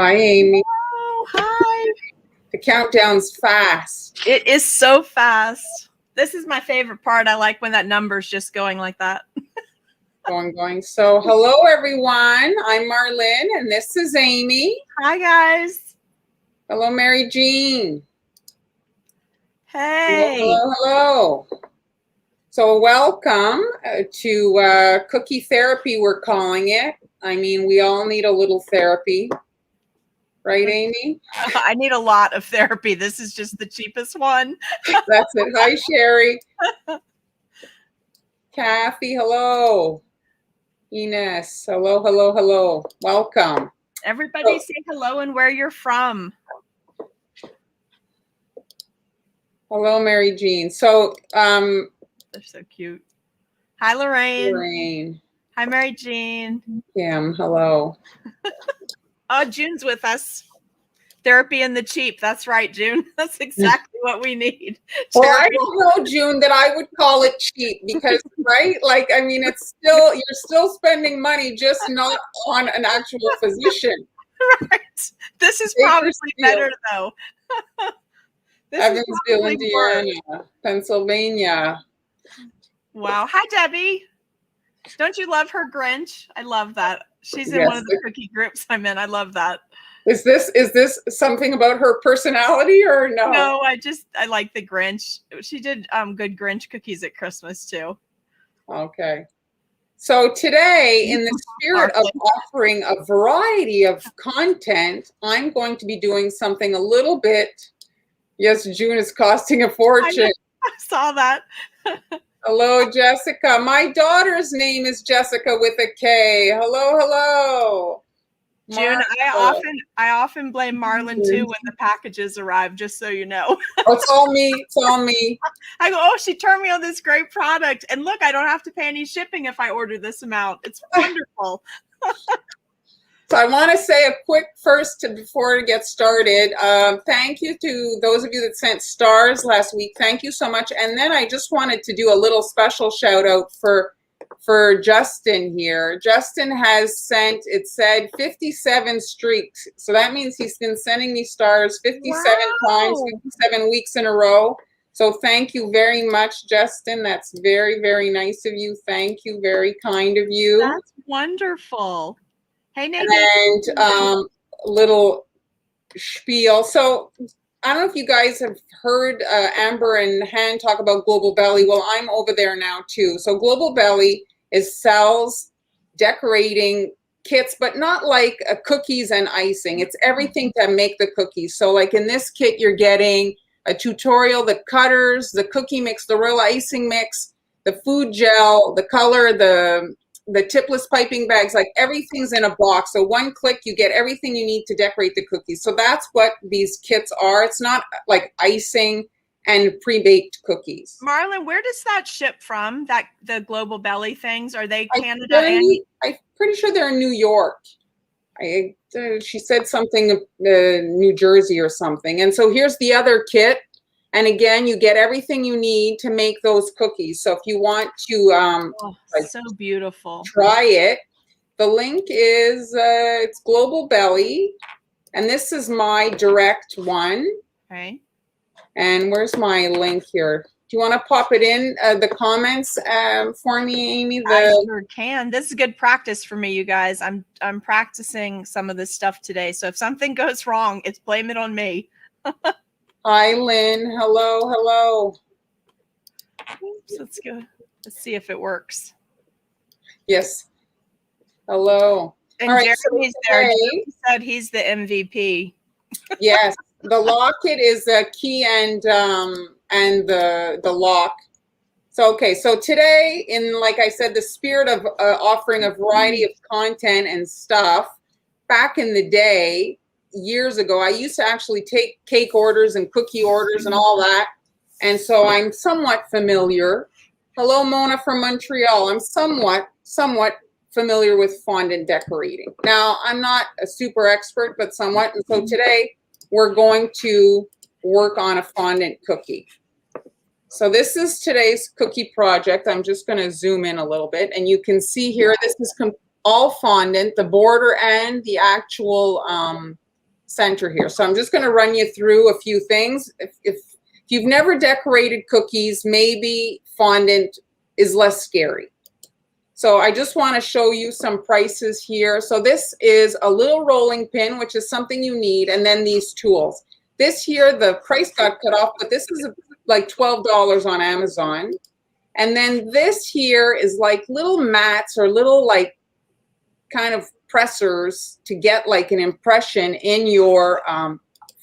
Hi, Amy. Oh, hi. The countdown's fast. It is so fast. This is my favorite part. I like when that number's just going like that. Going. So, hello, everyone. I'm Marlyn, and this is Amy. Hi, guys. Hello, Mary Jean. Hey. Hello. So, welcome to Cookie Therapy, we're calling it. I mean, we all need a little therapy. Right, Amy? I need a lot of therapy. This is just the cheapest one. That's it. Hi, Sherry. Kathy, hello. Ines, hello. Welcome. Everybody say hello and where you're from. Hello, Mary Jean. So, they're so cute. Hi, Lorraine. Lorraine. Hi, Mary Jean. Kim, hello. Oh, June's with us. Therapy in the cheap. That's right, June. That's exactly what we need. Well, I don't know, June, that I would call it cheap because, right? Like, I mean, it's still, you're still spending money, just not on an actual physician. Right. This is probably better, though. Evansville, Indiana, Pennsylvania. Wow. Hi, Debbie. Don't you love her Grinch? I love that. She's in one of the cookie groups I'm in. I love that. Is this something about her personality or no? No, I like the Grinch. She did good Grinch cookies at Christmas too. Okay. So today, in the spirit of offering a variety of content, I'm going to be doing something a little bit. Yes, June is costing a fortune. I saw that. Hello, Jessica. My daughter's name is Jessica with a K. Hello. June, I often blame Marlyn too when the packages arrive, just so you know. Oh, it's all me. I go, oh, she turned me on this great product. And look, I don't have to pay any shipping if I order this amount. It's wonderful. So I want to say a quick before it gets started, thank you to those of you that sent stars last week. Thank you so much. And then I just wanted to do a little special shout out for Justin here. Justin has sent, it said 57 streaks. So that means he's been sending me stars 57 times, 57 weeks in a row. So thank you very much, Justin. That's very, very nice of you. Thank you. Very kind of you. That's wonderful. Hey, Nadine. And little spiel. So I don't know if you guys have heard Amber and Han talk about Global Belly. Well, I'm over there now too. So Global Belly sells decorating kits, but not like cookies and icing. It's everything to make the cookies. So like in this kit, you're getting a tutorial, the cutters, the cookie mix, the real icing mix, the food gel, the color, the tipless piping bags, like everything's in a box. So one click, you get everything you need to decorate the cookies. So that's what these kits are. It's not like icing and pre-baked cookies. Marlyn, where does that ship from? The Global Belly things? Are they Canada? I'm pretty sure they're in New York. She said something, New Jersey or something. And so here's the other kit. And again, you get everything you need to make those cookies. So if you want to so beautiful, try it, the link is it's Global Belly, and this is my direct one. Okay. And where's my link here? Do you want to pop it in the comments for me, Amy? I sure can. This is good practice for me, you guys. I'm practicing some of this stuff today. So if something goes wrong, it's blame it on me. Hi, Lynn. Hello. Oops, let's go. Let's see if it works. Yes. Hello. And Jeremy's there. Jeremy said he's the MVP. Yes. The locket is the key and the lock. So, okay. So today, in, like I said, the spirit of offering a variety of content and stuff, back in the day, years ago, I used to actually take cake orders and cookie orders and all that. And so I'm somewhat familiar. Hello, Mona from Montreal. I'm somewhat familiar with fondant decorating. Now, I'm not a super expert, but somewhat. And so today we're going to work on a fondant cookie. So this is today's cookie project. I'm just going to zoom in a little bit. And you can see here, this is all fondant, the border and the actual center here. So I'm just going to run you through a few things. If you've never decorated cookies, maybe fondant is less scary. So I just want to show you some prices here. So this is a little rolling pin, which is something you need, and then these tools. This here, the price got cut off, but this is like $12 on Amazon. And then this here is like little mats or little like kind of pressers to get like an impression in your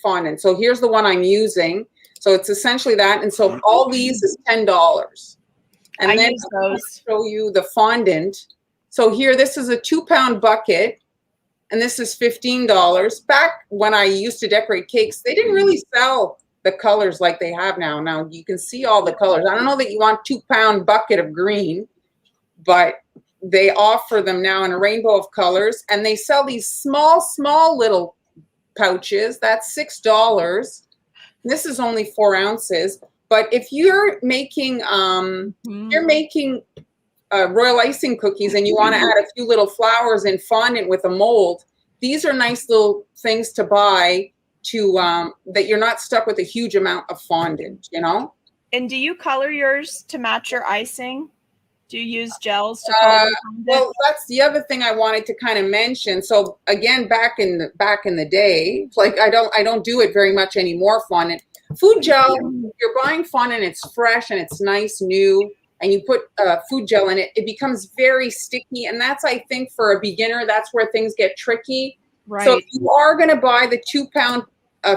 fondant. So here's the one I'm using. So it's essentially that. And so all these is $10. And then I'll show you the fondant. So here, this is a 2-pound bucket, and this is $15. Back when I used to decorate cakes, they didn't really sell the colors like they have now. Now you can see all the colors. I don't know that you want 2-pound bucket of green, but they offer them now in a rainbow of colors, and they sell these small little pouches. That's $6. This is only 4 ounces. But if you're making royal icing cookies and you want to add a few little flowers in fondant with a mold, these are nice little things to buy to that you're not stuck with a huge amount of fondant, you know. And do you color yours to match your icing? Do you use gels to color? Well, that's the other thing I wanted to kind of mention. So again, back in the day, like I don't do it very much anymore. Fondant, food gel. You're buying fondant, it's fresh and it's nice, new, and you put food gel in it. It becomes very sticky, and that's, I think, for a beginner, that's where things get tricky. Right. So if you are going to buy the 2-pound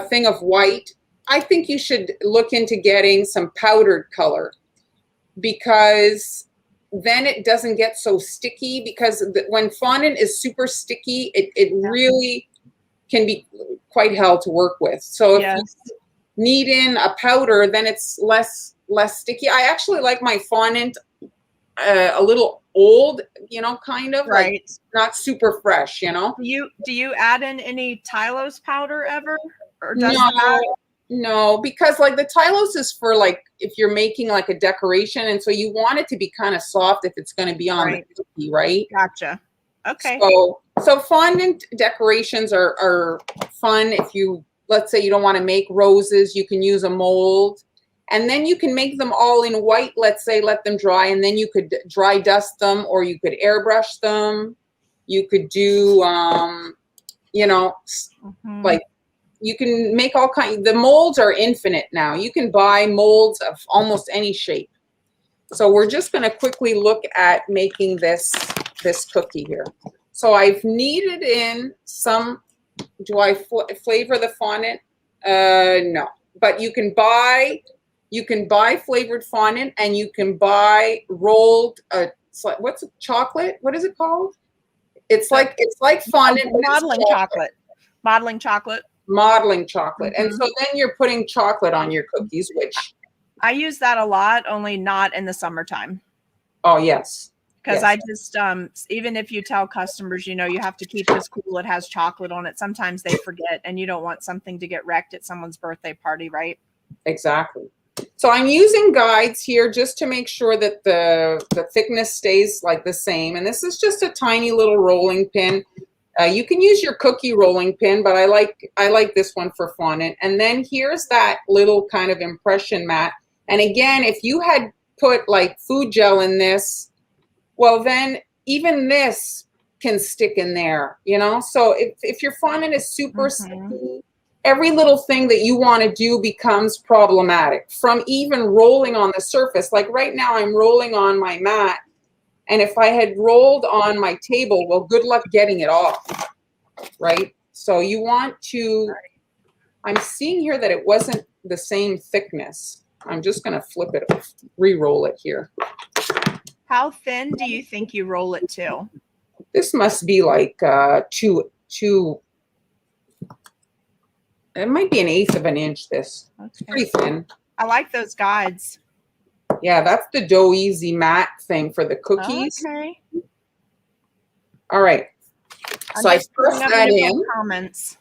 thing of white, I think you should look into getting some powdered color, because then it doesn't get so sticky, because when fondant is super sticky, it really can be quite hell to work with. So if you need in a powder, then it's less sticky. I actually like my fondant a little old, you know, kind of like not super fresh, you know. Do you add in any Tylose powder ever? Or does No, because like the Tylose is for like if you're making like a decoration, and so you want it to be kind of soft if it's going to be on the cookie, right? Gotcha. Okay. So fondant decorations are fun. If you, let's say you don't want to make roses, you can use a mold, and then you can make them all in white. Let's say let them dry, and then you could dry dust them, or you could airbrush them. You could do, you know, like. You can make all kinds. The molds are infinite now. You can buy molds of almost any shape. So we're just going to quickly look at making this cookie here. So I've kneaded in some. Do I flavor the fondant? No. But you can buy flavored fondant, and you can buy rolled. What's it, chocolate? What is it called? It's like fondant. Modeling chocolate. Modeling chocolate. Modeling chocolate. And so then you're putting chocolate on your cookies, which I use that a lot, only not in the summertime. Oh yes, because I just even if you tell customers, you know, you have to keep this cool, it has chocolate on it, sometimes they forget, and you don't want something to get wrecked at someone's birthday party, right? Exactly. So I'm using guides here just to make sure that the thickness stays like the same, and this is just a tiny little rolling pin. You can use your cookie rolling pin, but I like this one for fondant. And then here's that little kind of impression mat. And again, if you had put like food gel in this, well, then even this can stick in there, you know? So if your fondant is super sticky, every little thing that you want to do becomes problematic, from even rolling on the surface. Like right now I'm rolling on my mat. And if I had rolled on my table, well, good luck getting it off, right? So you want to, I'm seeing here that it wasn't the same thickness. I'm just going to flip it, re-roll it here. How thin do you think you roll it to? This must be like two, it might be 1/8 of an inch, this. It's pretty thin. I like those guides. Yeah, that's the Dough Easy matte thing for the cookies. Okay. All right. So I press that in. Comments.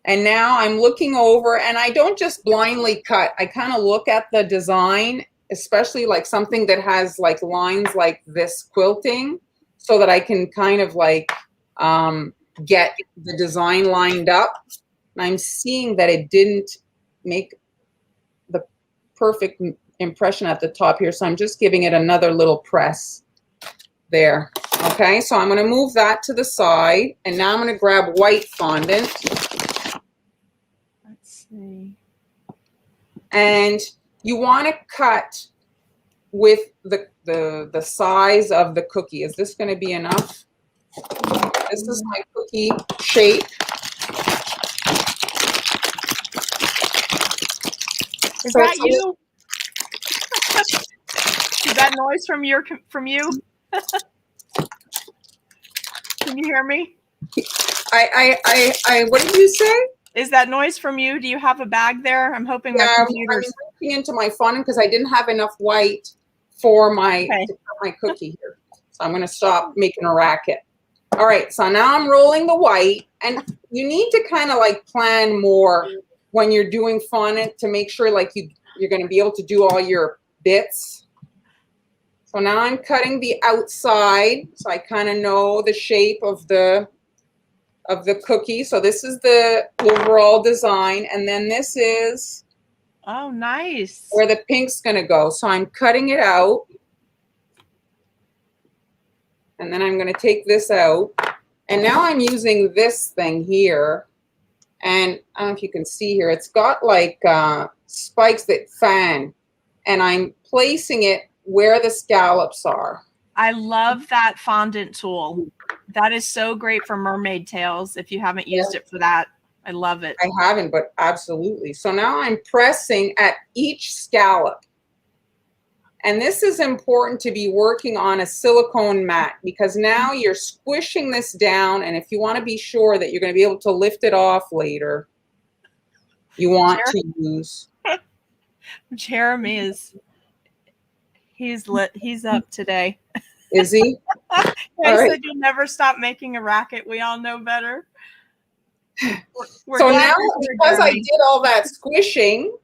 And now I'm looking over, and I don't just blindly cut. I kind of look at the design, especially like something that has like lines like this quilting, so that I can kind of like get the design lined up. And I'm seeing that it didn't make the perfect impression at the top here. So I'm just giving it another little press there. Okay, so I'm going to move that to the side. And now I'm going to grab white fondant. Let's see. And you want to cut with the size of the cookie. Is this going to be enough? This is my cookie shape. Is that you? Is that noise from you? Can you hear me? I what did you say? Is that noise from you? Do you have a bag there? I'm hoping my computer's... I'm reaching into my fondant because I didn't have enough white for my cookie here. So I'm going to stop making a racket. All right, so now I'm rolling the white, and you need to kind of like plan more when you're doing fondant to make sure like you're going to be able to do all your bits. So now I'm cutting the outside, so I kind of know the shape of the cookie. So this is the overall design, and then this is nice, where the pink's going to go. So I'm cutting it out, and then I'm going to take this out, and now I'm using this thing here, and I don't know if you can see here, it's got like spikes that fan, and I'm placing it where the scallops are. I love that fondant tool. That is so great for mermaid tails. If you haven't used it for that, I love it. I haven't, but absolutely. So now I'm pressing at each scallop. And this is important to be working on a silicone mat because now you're squishing this down. And if you want to be sure that you're going to be able to lift it off later, you want to use. Jeremy is, he's lit. He's up today. Is he? I said you'll never stop making a racket. We all know better. So now, because I did all that squishing,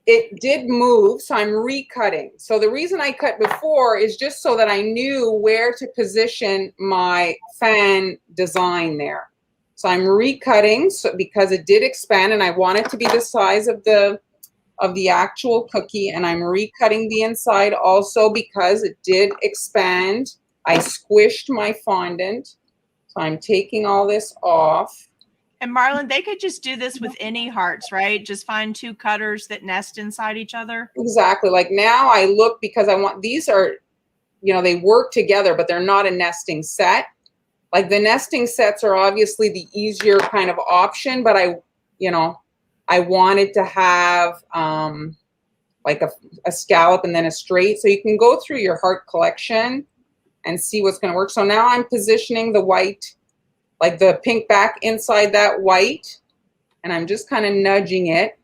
it did move, so I'm recutting. So the reason I cut before is just so that I knew where to position my fan design there. So I'm recutting because it did expand, and I want it to be the size of the actual cookie, and I'm recutting the inside also because it did expand. I squished my fondant, so I'm taking all this off. And Marlyn, they could just do this with any hearts, right? Just find two cutters that nest inside each other. Exactly. Like now I look because I want, these are, they work together, but they're not a nesting set. Like the nesting sets are obviously the easier kind of option, but I wanted to have like a scallop and then a straight. So you can go through your heart collection and see what's going to work. So now I'm positioning the white, like the pink back inside that white, and I'm just kind of nudging it.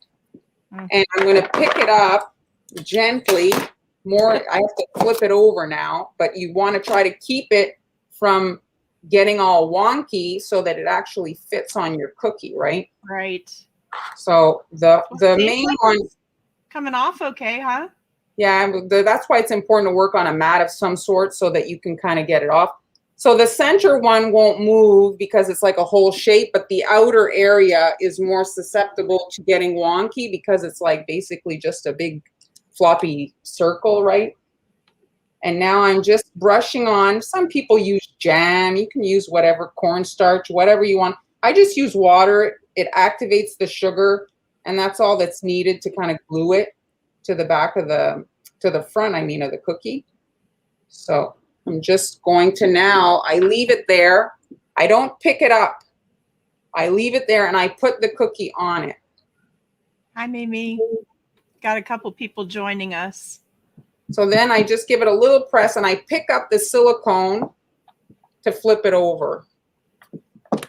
And I'm going to pick it up gently. I have to flip it over now, but you want to try to keep it from getting all wonky so that it actually fits on your cookie, right? Right. So the main one coming off okay, huh? Yeah, that's why it's important to work on a mat of some sort so that you can kind of get it off. So the center one won't move because it's like a whole shape, but the outer area is more susceptible to getting wonky because it's like basically just a big floppy circle, right? And now I'm just brushing on. Some people use jam. You can use whatever, cornstarch, whatever you want. I just use water. It activates the sugar, and that's all that's needed to kind of glue it to the back of to the front, of the cookie. So I'm just going to I leave it there. I don't pick it up. I leave it there and I put the cookie on it. Hi, Mimi. Got a couple people joining us. So then I just give it a little press and I pick up the silicone to flip it over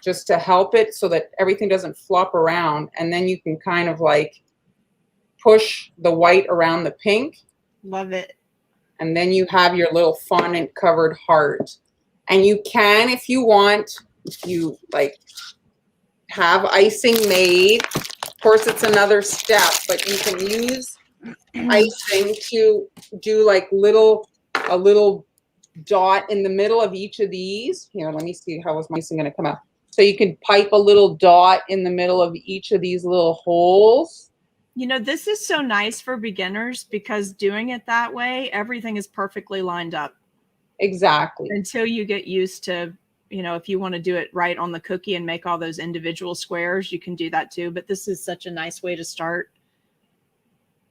just to help it so that everything doesn't flop around. And then you can kind of like push the white around the pink. Love it. And then you have your little fondant covered heart. And you can, if you want, you like have icing made. Of course, it's another step, but you can use icing to do like a little dot in the middle of each of these. Here, let me see how is my icing going to come out. So you can pipe a little dot in the middle of each of these little holes. You know, this is so nice for beginners because doing it that way, everything is perfectly lined up. Exactly. Until you get used to, you know, if you want to do it right on the cookie and make all those individual squares, you can do that too. But this is such a nice way to start.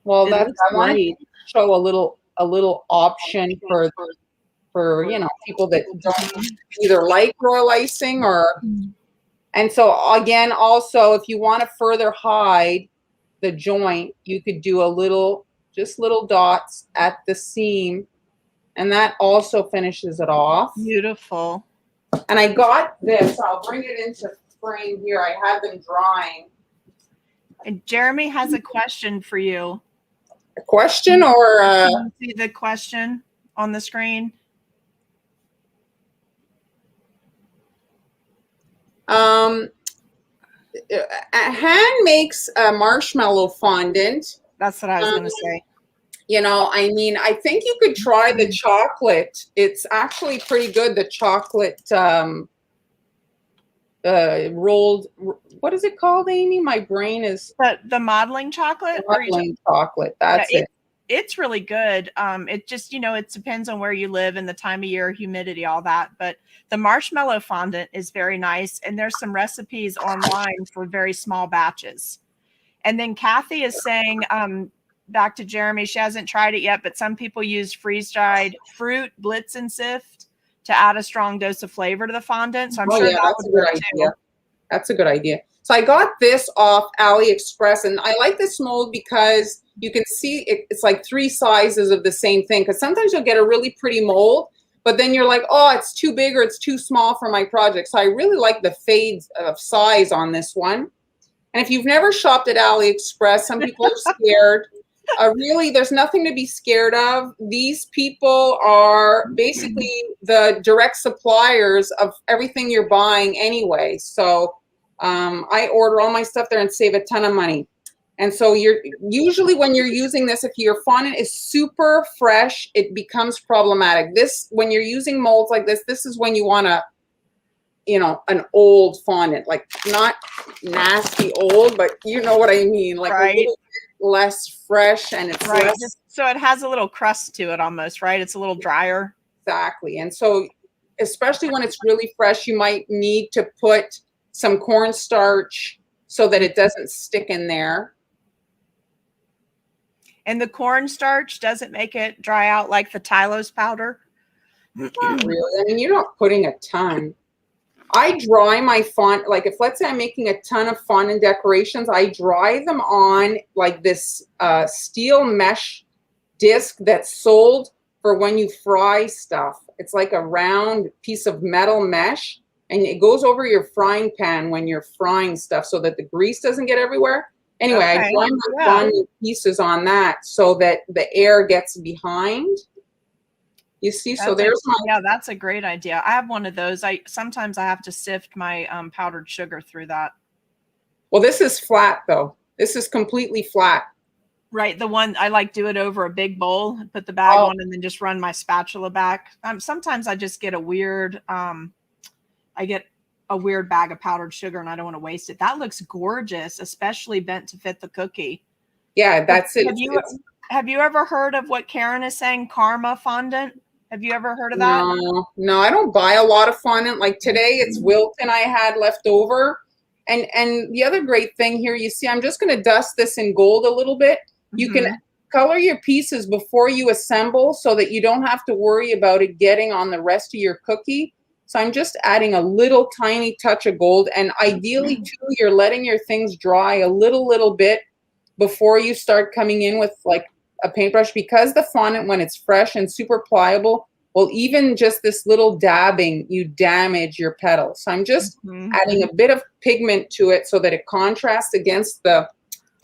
Well, I wanted to show a little option for you know, people that don't either like royal icing or, and so again, also if you want to further hide the joint, you could do a little, just little dots at the seam, and that also finishes it off. Beautiful. And I got this, I'll bring it into frame here. I have them drying. And Jeremy has a question for you. A question or Can you see the question on the screen? Han makes a marshmallow fondant. That's what I was going to say. You know, I mean, I think you could try the chocolate. It's actually pretty good. The chocolate rolled, what is it called, Amy? My brain is the modeling chocolate. Modeling chocolate. That's it. It's really good. It just, you know, it depends on where you live and the time of year, humidity, all that. But the marshmallow fondant is very nice. And there's some recipes online for very small batches. And then Kathy is saying, back to Jeremy, she hasn't tried it yet, but some people use freeze-dried fruit, blitz and sift to add a strong dose of flavor to the fondant. So I'm sure that would work too. That's a good idea. So I got this off AliExpress, and I like this mold because you can see it's like 3 sizes of the same thing, because sometimes you'll get a really pretty mold, but then you're like, oh, it's too big or it's too small for my project. So I really like the fades of size on this one. And if you've never shopped at AliExpress, some people are scared. Really, there's nothing to be scared of. These people are basically the direct suppliers of everything you're buying anyway. So I order all my stuff there and save a ton of money. And so you're usually, when you're using this, if your fondant is super fresh, it becomes problematic. This, when you're using molds like this is when you want to, you know, an old fondant, like not nasty old, but you know what I mean, like a little bit less fresh, and it's less, so it has a little crust to it almost, right? It's a little drier. Exactly. And so especially when it's really fresh, you might need to put some cornstarch so that it doesn't stick in there. And the cornstarch doesn't make it dry out like the Tylose powder? Not really. I mean, you're not putting a ton. I dry my fondant, like if let's say I'm making a ton of fondant decorations, I dry them on like this steel mesh disc that's sold for when you fry stuff. It's like a round piece of metal mesh, and it goes over your frying pan when you're frying stuff so that the grease doesn't get everywhere. Anyway, I dry my fondant pieces on that so that the air gets behind. You see, so there's yeah, that's a great idea. I have one of those. Sometimes I have to sift my powdered sugar through that. Well, this is flat though. This is completely flat. Right, the one I like do it over a big bowl, put the bag on, and then just run my spatula back. Sometimes I just get a weird, I get a weird bag of powdered sugar, and I don't want to waste it. That looks gorgeous, especially bent to fit the cookie. Yeah, that's it. Have you ever heard of what Karen is saying, Karma fondant? Have you ever heard of that? No, I don't buy a lot of fondant. Like today, it's Wilton I had left over. And the other great thing here, you see, I'm just going to dust this in gold a little bit. You can color your pieces before you assemble so that you don't have to worry about it getting on the rest of your cookie. So I'm just adding a little tiny touch of gold. And ideally, too, you're letting your things dry a little bit before you start coming in with like a paintbrush, because the fondant, when it's fresh and super pliable, well, even just this little dabbing, you damage your petals. So I'm just adding a bit of pigment to it so that it contrasts against the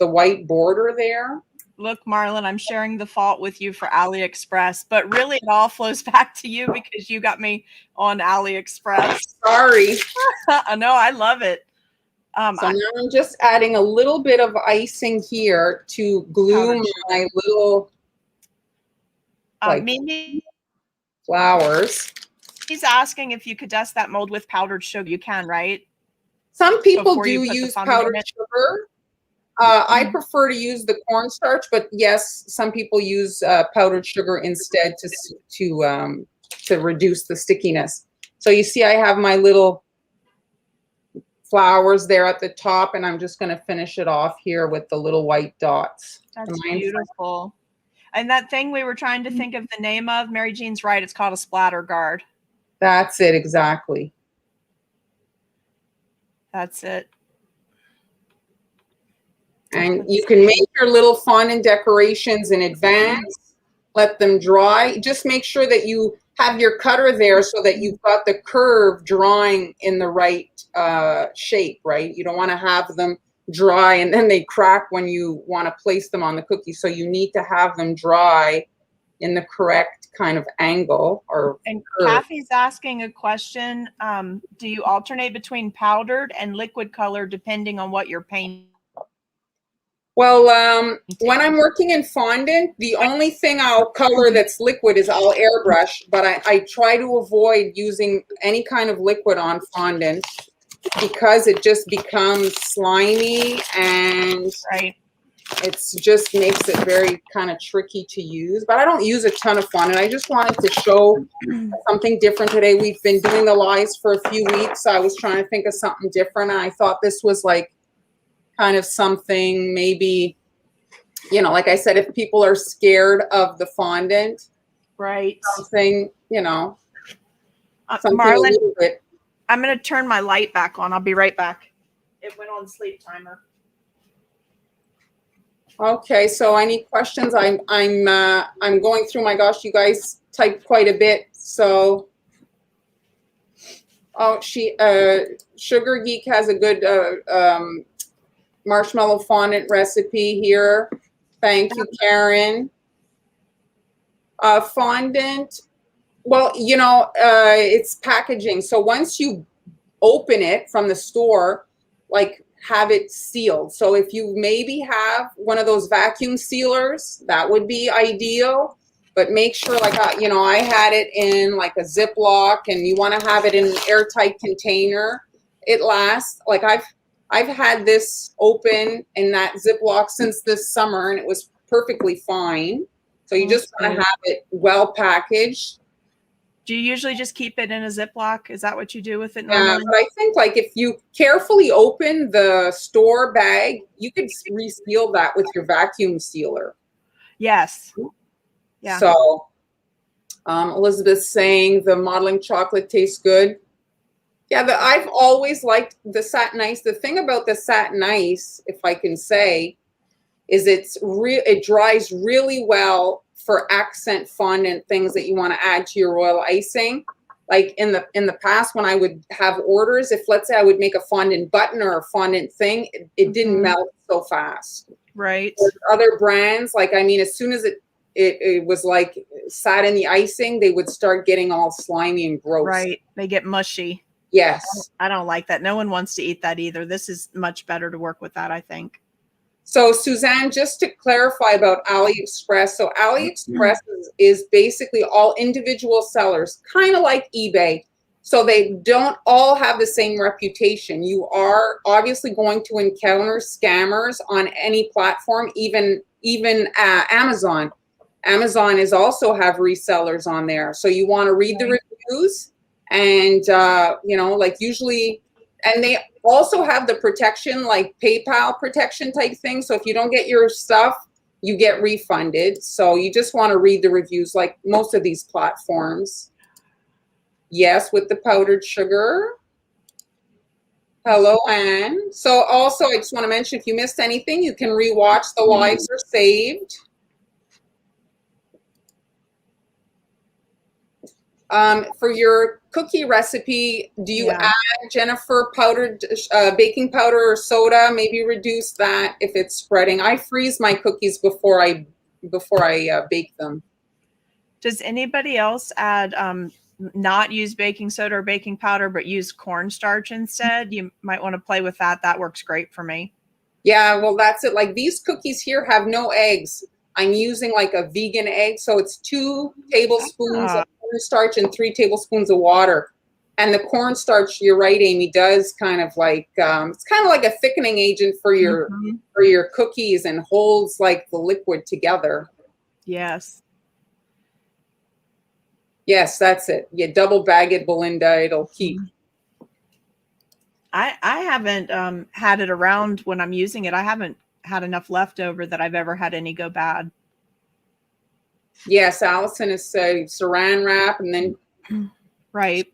white border there. Look, Marlyn, I'm sharing the fault with you for AliExpress, but really it all flows back to you because you got me on AliExpress. Sorry. No, I love it. So now I'm just adding a little bit of icing here to glue my little, flours. He's asking if you could dust that mold with powdered sugar. You can, right? Some people Before you do put the use fondant in powdered it? sugar. I prefer to use the cornstarch, but yes, some people use powdered sugar instead to reduce the stickiness. So you see, I have my little flowers there at the top, and I'm just going to finish it off here with the little white dots. That's beautiful. And that thing we were trying to think of the name of, Mary Jean's right, it's called a splatter guard. That's it, exactly. That's it. And you can make your little fondant decorations in advance, let them dry. Just make sure that you have your cutter there so that you've got the curve drawing in the right shape, right? You don't want to have them dry and then they crack when you want to place them on the cookie. So you need to have them dry in the correct kind of angle or And curve. Kathy's asking a question. Do you alternate between powdered and liquid color depending on what you're painting? Well, when I'm working in fondant, the only thing I'll color that's liquid is I'll airbrush, but I try to avoid using any kind of liquid on fondant because it just becomes slimy and Right. it's just makes it very kind of tricky to use. But I don't use a ton of fondant. I just wanted to show something different today. We've been doing the lives for a few weeks. So I was trying to think of something different, and I thought this was like kind of something maybe, you know, like I said, if people are scared of the fondant, Right. something, you know, something Marlyn, a little bit. I'm going to turn my light back on. I'll be right back. It went on sleep timer. Okay, so any questions? I'm going through. My gosh, you guys typed quite a bit. So, oh, Sugar Geek has a good marshmallow fondant recipe here. Thank you, Karen. Fondant. Well, you know, it's packaging. So once you open it from the store, like have it sealed. So if you maybe have one of those vacuum sealers, that would be ideal. But make sure, like, you know, I had it in like a Ziploc, and you want to have it in an airtight container. It lasts. Like I've had this open in that Ziploc since this summer, and it was perfectly fine. So you just want to have it well packaged. Do you usually just keep it in a Ziploc? Is that what you do with it Yeah, normally? but I think like if you carefully open the store bag, you could reseal that with your vacuum sealer. Yes. Yeah. So Elizabeth's saying the modeling chocolate tastes good. Yeah, I've always liked the satin ice. The thing about the satin ice, if I can say, is it dries really well for accent fondant things that you want to add to your royal icing. Like in the past, when I would have orders, if let's say I would make a fondant button or a fondant thing, it didn't melt so fast. Right. With other brands, like, I mean, as soon as it was like sat in the icing, they would start getting all slimy and gross. Right. They get mushy. Yes. I don't like that. No one wants to eat that either. This is much better to work with that, I think. So Suzanne, just to clarify about AliExpress. So AliExpress is basically all individual sellers, kind of like eBay. So they don't all have the same reputation. You are obviously going to encounter scammers on any platform, even Amazon. Amazon is also have resellers on there. So you want to read the reviews and, you know, like usually, and they also have the protection, like PayPal protection type thing. So if you don't get your stuff, you get refunded. So you just want to read the reviews like most of these platforms. Yes, with the powdered sugar. Hello, Anne. So also, I just want to mention, if you missed anything, you can rewatch. The lives are saved. For your cookie recipe, do you add, Jennifer, powdered baking powder or soda? Maybe reduce that if it's spreading. I freeze my cookies before I bake them. Does anybody else add not use baking soda or baking powder, but use cornstarch instead? You might want to play with that. That works great for me. Yeah, well, that's it. Like these cookies here have no eggs. I'm using like a vegan egg, so it's 2 tablespoons of cornstarch and 3 tablespoons of water. And the cornstarch, you're right, Amy, does kind of like it's kind of like a thickening agent for your cookies and holds like the liquid together. Yes. Yes, that's it. Yeah, double bag it, Belinda. It'll keep. I haven't had it around when I'm using it. I haven't had enough left over that I've ever had any go bad. Yes, Allison has said saran wrap, and then right.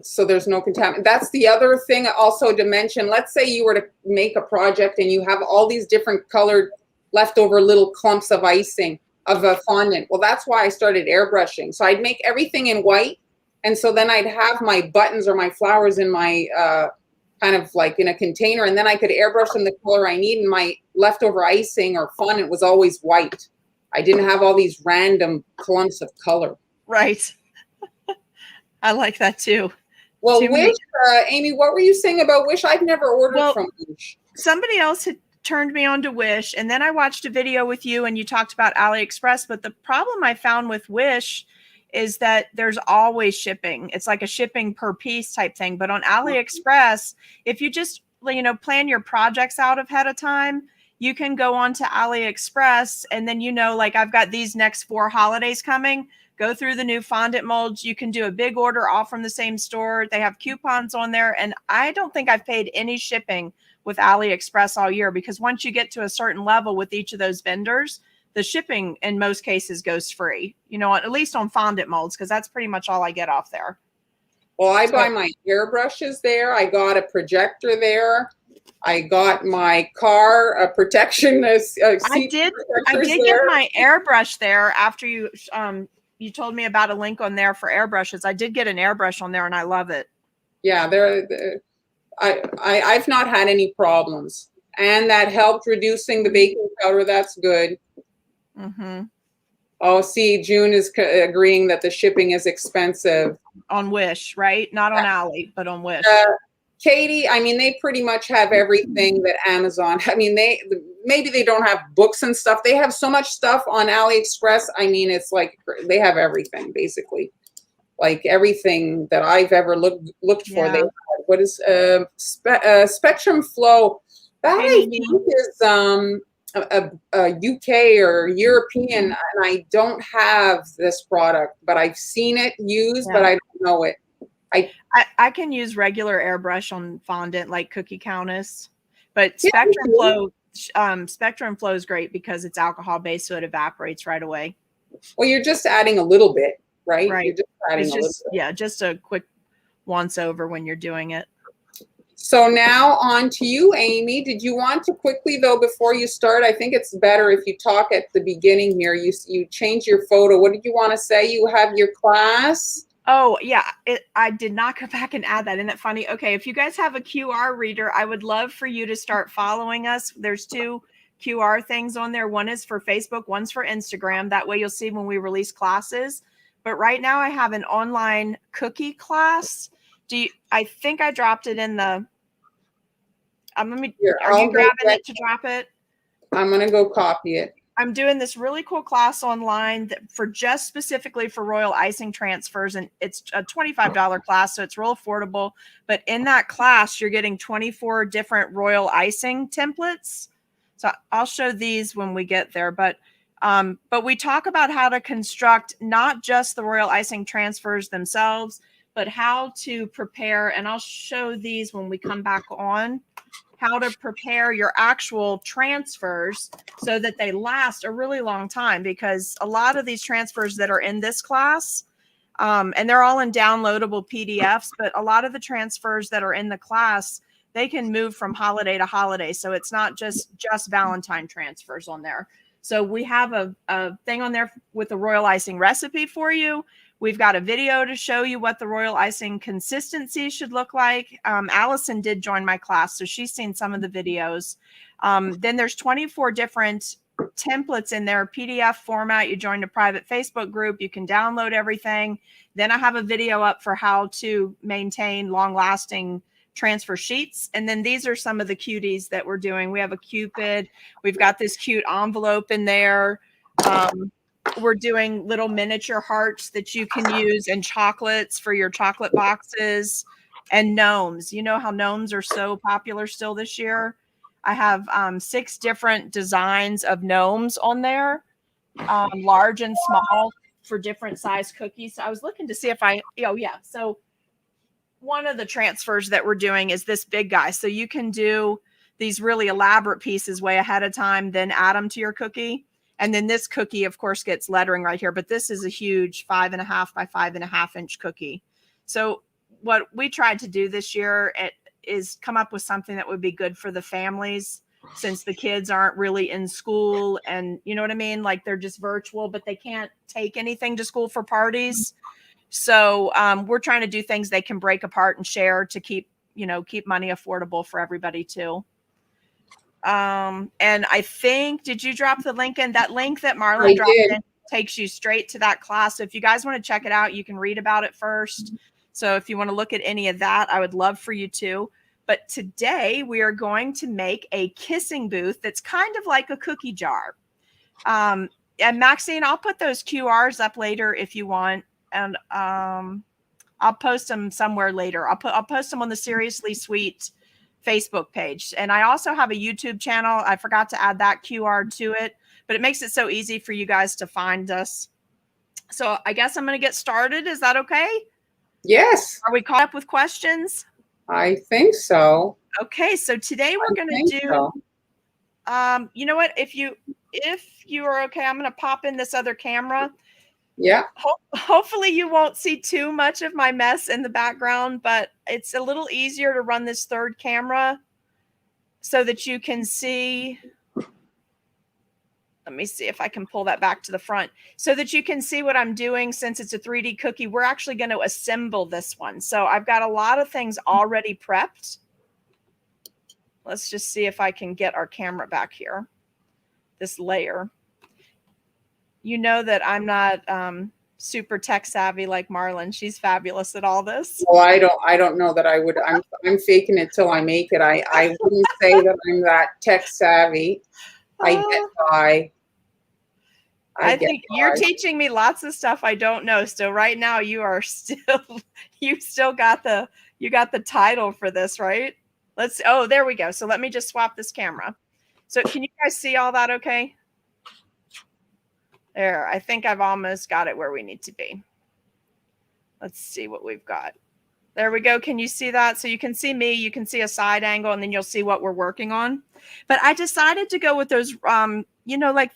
So there's no contaminant. That's the other thing also to mention. Let's say you were to make a project and you have all these different colored leftover little clumps of icing of a fondant. Well, that's why I started airbrushing. So I'd make everything in white, and so then I'd have my buttons or my flowers in my kind of like in a container, and then I could airbrush them the color I need, and my leftover icing or fondant was always white. I didn't have all these random clumps of color. Right. I like that too. Well, Wish, Amy, what were you saying about Wish? I've never ordered from Wish. Somebody else had turned me on to Wish, and then I watched a video with you and you talked about AliExpress, but the problem I found with Wish is that there's always shipping. It's like a shipping per piece type thing. But on AliExpress, if you just, plan your projects out ahead of time, you can go on to AliExpress and then, like I've got these next 4 holidays coming. Go through the new fondant molds. You can do a big order all from the same store. They have coupons on there. And I don't think I've paid any shipping with AliExpress all year, because once you get to a certain level with each of those vendors, the shipping in most cases goes free, at least on fondant molds, because that's pretty much all I get off there. Well, I buy my airbrushes there. I got a projector there. I got my car a protection. I did get my airbrush there after you told me about a link on there for airbrushes. I did get an airbrush on there and I love it. Yeah, I've not had any problems. And that helped reducing the baking powder. That's good. Mm-hmm. Oh, see, June is agreeing that the shipping is expensive. On Wish, right? Not on Ali, but on Wish. Katie, I mean, they pretty much have everything that Amazon, I mean, maybe they don't have books and stuff. They have so much stuff on AliExpress. I mean, it's like they have everything, basically. Like everything that I've ever looked for. They have. What is Spectrum Flow? That I think is a UK or European, and I don't have this product, but I've seen it used, but I don't know it. I can use regular airbrush on fondant like Cookie Countess, but Spectrum Flow is great because it's alcohol based, so it evaporates right away. Well, you're just adding a little bit, right? Right. You're just adding a little bit. Yeah, just a quick once over when you're doing it. So now on to you, Amy. Did you want to quickly, though, before you start, I think it's better if you talk at the beginning here. You change your photo. What did you want to say? You have your class. Oh, yeah. I did not go back and add that. Isn't it funny? Okay, if you guys have a QR reader, I would love for you to start following us. There's 2 QR things on there. One is for Facebook, one's for Instagram. That way you'll see when we release classes. But right now I have an online cookie class. I think I dropped it in the... are you grabbing it to drop it? I'm going to go copy it. I'm doing this really cool class online for just specifically for royal icing transfers. And it's a $25 class, so it's real affordable. But in that class, you're getting 24 different royal icing templates. So I'll show these when we get there. But we talk about how to construct not just the royal icing transfers themselves, but how to prepare. And I'll show these when we come back on. How to prepare your actual transfers so that they last a really long time, because a lot of these transfers that are in this class, and they're all in downloadable PDFs, but a lot of the transfers that are in the class, they can move from holiday to holiday. So it's not just Valentine transfers on there. So we have a thing on there with the royal icing recipe for you. We've got a video to show you what the royal icing consistency should look like. Allison did join my class, so she's seen some of the videos. Then there's 24 different templates in their PDF format. You join a private Facebook group. You can download everything. Then I have a video up for how to maintain long-lasting transfer sheets. And then these are some of the cuties that we're doing. We have a Cupid. We've got this cute envelope in there. We're doing little miniature hearts that you can use and chocolates for your chocolate boxes and gnomes. You know how gnomes are so popular still this year? I have 6 different designs of gnomes on there, large and small for different size cookies. So I was looking to see if oh yeah. So one of the transfers that we're doing is this big guy. So you can do these really elaborate pieces way ahead of time, then add them to your cookie. And then this cookie, of course, gets lettering right here, but this is a huge 5.5 by 5.5 inch cookie. So what we tried to do this year is come up with something that would be good for the families, since the kids aren't really in school, and you know what I mean? Like they're just virtual, but they can't take anything to school for parties. So we're trying to do things they can break apart and share to keep money affordable for everybody too. And I think, did you drop the link in? That link that Marlyn dropped in takes you straight to that class. So if you guys want to check it out, you can read about it first. So if you want to look at any of that, I would love for you to. But today we are going to make a kissing booth that's kind of like a cookie jar. And Maxine, I'll put those QRs up later if you want. And I'll post them somewhere later. I'll post them on the Seriously Sweet Facebook page. And I also have a YouTube channel. I forgot to add that QR to it, but it makes it so easy for you guys to find us. So I guess I'm going to get started. Is that okay? Yes. Are we caught up with questions? I think so. Okay, so today we're going to do, you know what, if you are okay, I'm going to pop in this other camera. Yeah. Hopefully you won't see too much of my mess in the background, but it's a little easier to run this third camera so that you can see. Let me see if I can pull that back to the front so that you can see what I'm doing. Since it's a 3D cookie, we're actually going to assemble this one. So I've got a lot of things already prepped. Let's just see if I can get our camera back here. This layer. You know that I'm not super tech savvy like Marlyn. She's fabulous at all this. Well, I don't know that I would. I'm faking it till I make it. I wouldn't say that I'm that tech savvy. I get by. I think you're teaching me lots of stuff I don't know. So right now you still got the title for this, right? Oh, there we go. So let me just swap this camera. So can you guys see all that okay? There, I think I've almost got it where we need to be. Let's see what we've got. There we go. Can you see that? So you can see me, you can see a side angle, and then you'll see what we're working on. But I decided to go with those, like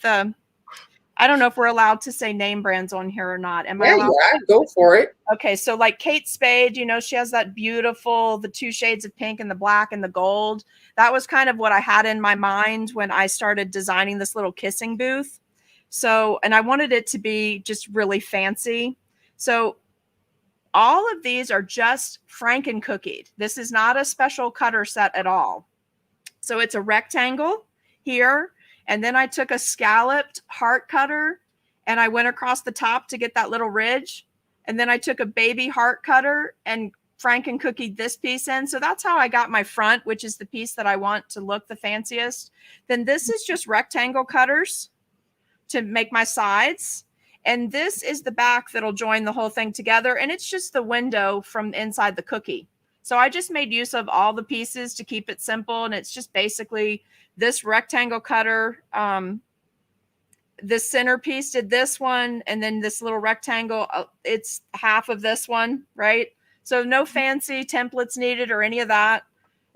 I don't know if we're allowed to say name brands on here or not. Am I allowed? Yeah, go for it. Okay, so like Kate Spade, she has that beautiful, the 2 shades of pink and the black and the gold. That was kind of what I had in my mind when I started designing this little kissing booth. So, and I wanted it to be just really fancy. So all of these are just Franken cookied. This is not a special cutter set at all. So it's a rectangle here. And then I took a scalloped heart cutter and I went across the top to get that little ridge. And then I took a baby heart cutter and Franken cookied this piece in. So that's how I got my front, which is the piece that I want to look the fanciest. Then this is just rectangle cutters to make my sides. And this is the back that'll join the whole thing together. And it's just the window from inside the cookie. So I just made use of all the pieces to keep it simple. And it's just basically this rectangle cutter. This centerpiece did this one. And then this little rectangle, it's half of this one, right? So no fancy templates needed or any of that.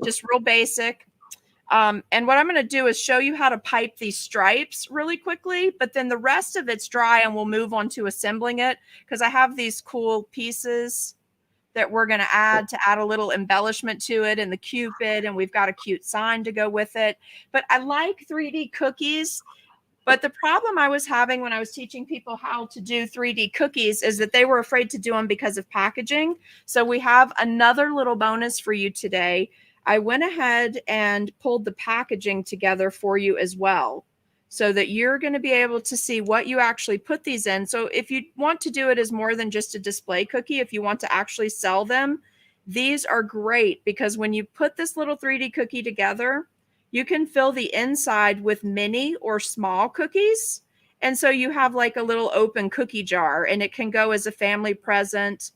Just real basic. And what I'm going to do is show you how to pipe these stripes really quickly, but then the rest of it's dry and we'll move on to assembling it because I have these cool pieces that we're going to add a little embellishment to it and the Cupid, and we've got a cute sign to go with it. But I like 3D cookies. But the problem I was having when I was teaching people how to do 3D cookies is that they were afraid to do them because of packaging. So we have another little bonus for you today. I went ahead and pulled the packaging together for you as well so that you're going to be able to see what you actually put these in. So if you want to do it as more than just a display cookie, if you want to actually sell them, these are great because when you put this little 3D cookie together, you can fill the inside with mini or small cookies. And so you have like a little open cookie jar, and it can go as a family present.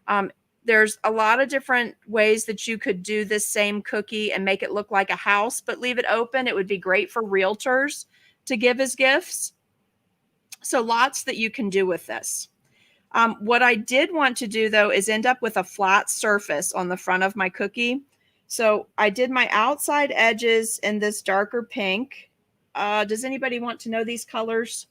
Um, there's a lot of different ways that you could do this same cookie and make it look like a house, but leave it open. It would be great for realtors to give as gifts. So lots that you can do with this. What I did want to do though is end up with a flat surface on the front of my cookie. So I did my outside edges in this darker pink. Does anybody want to know these colors?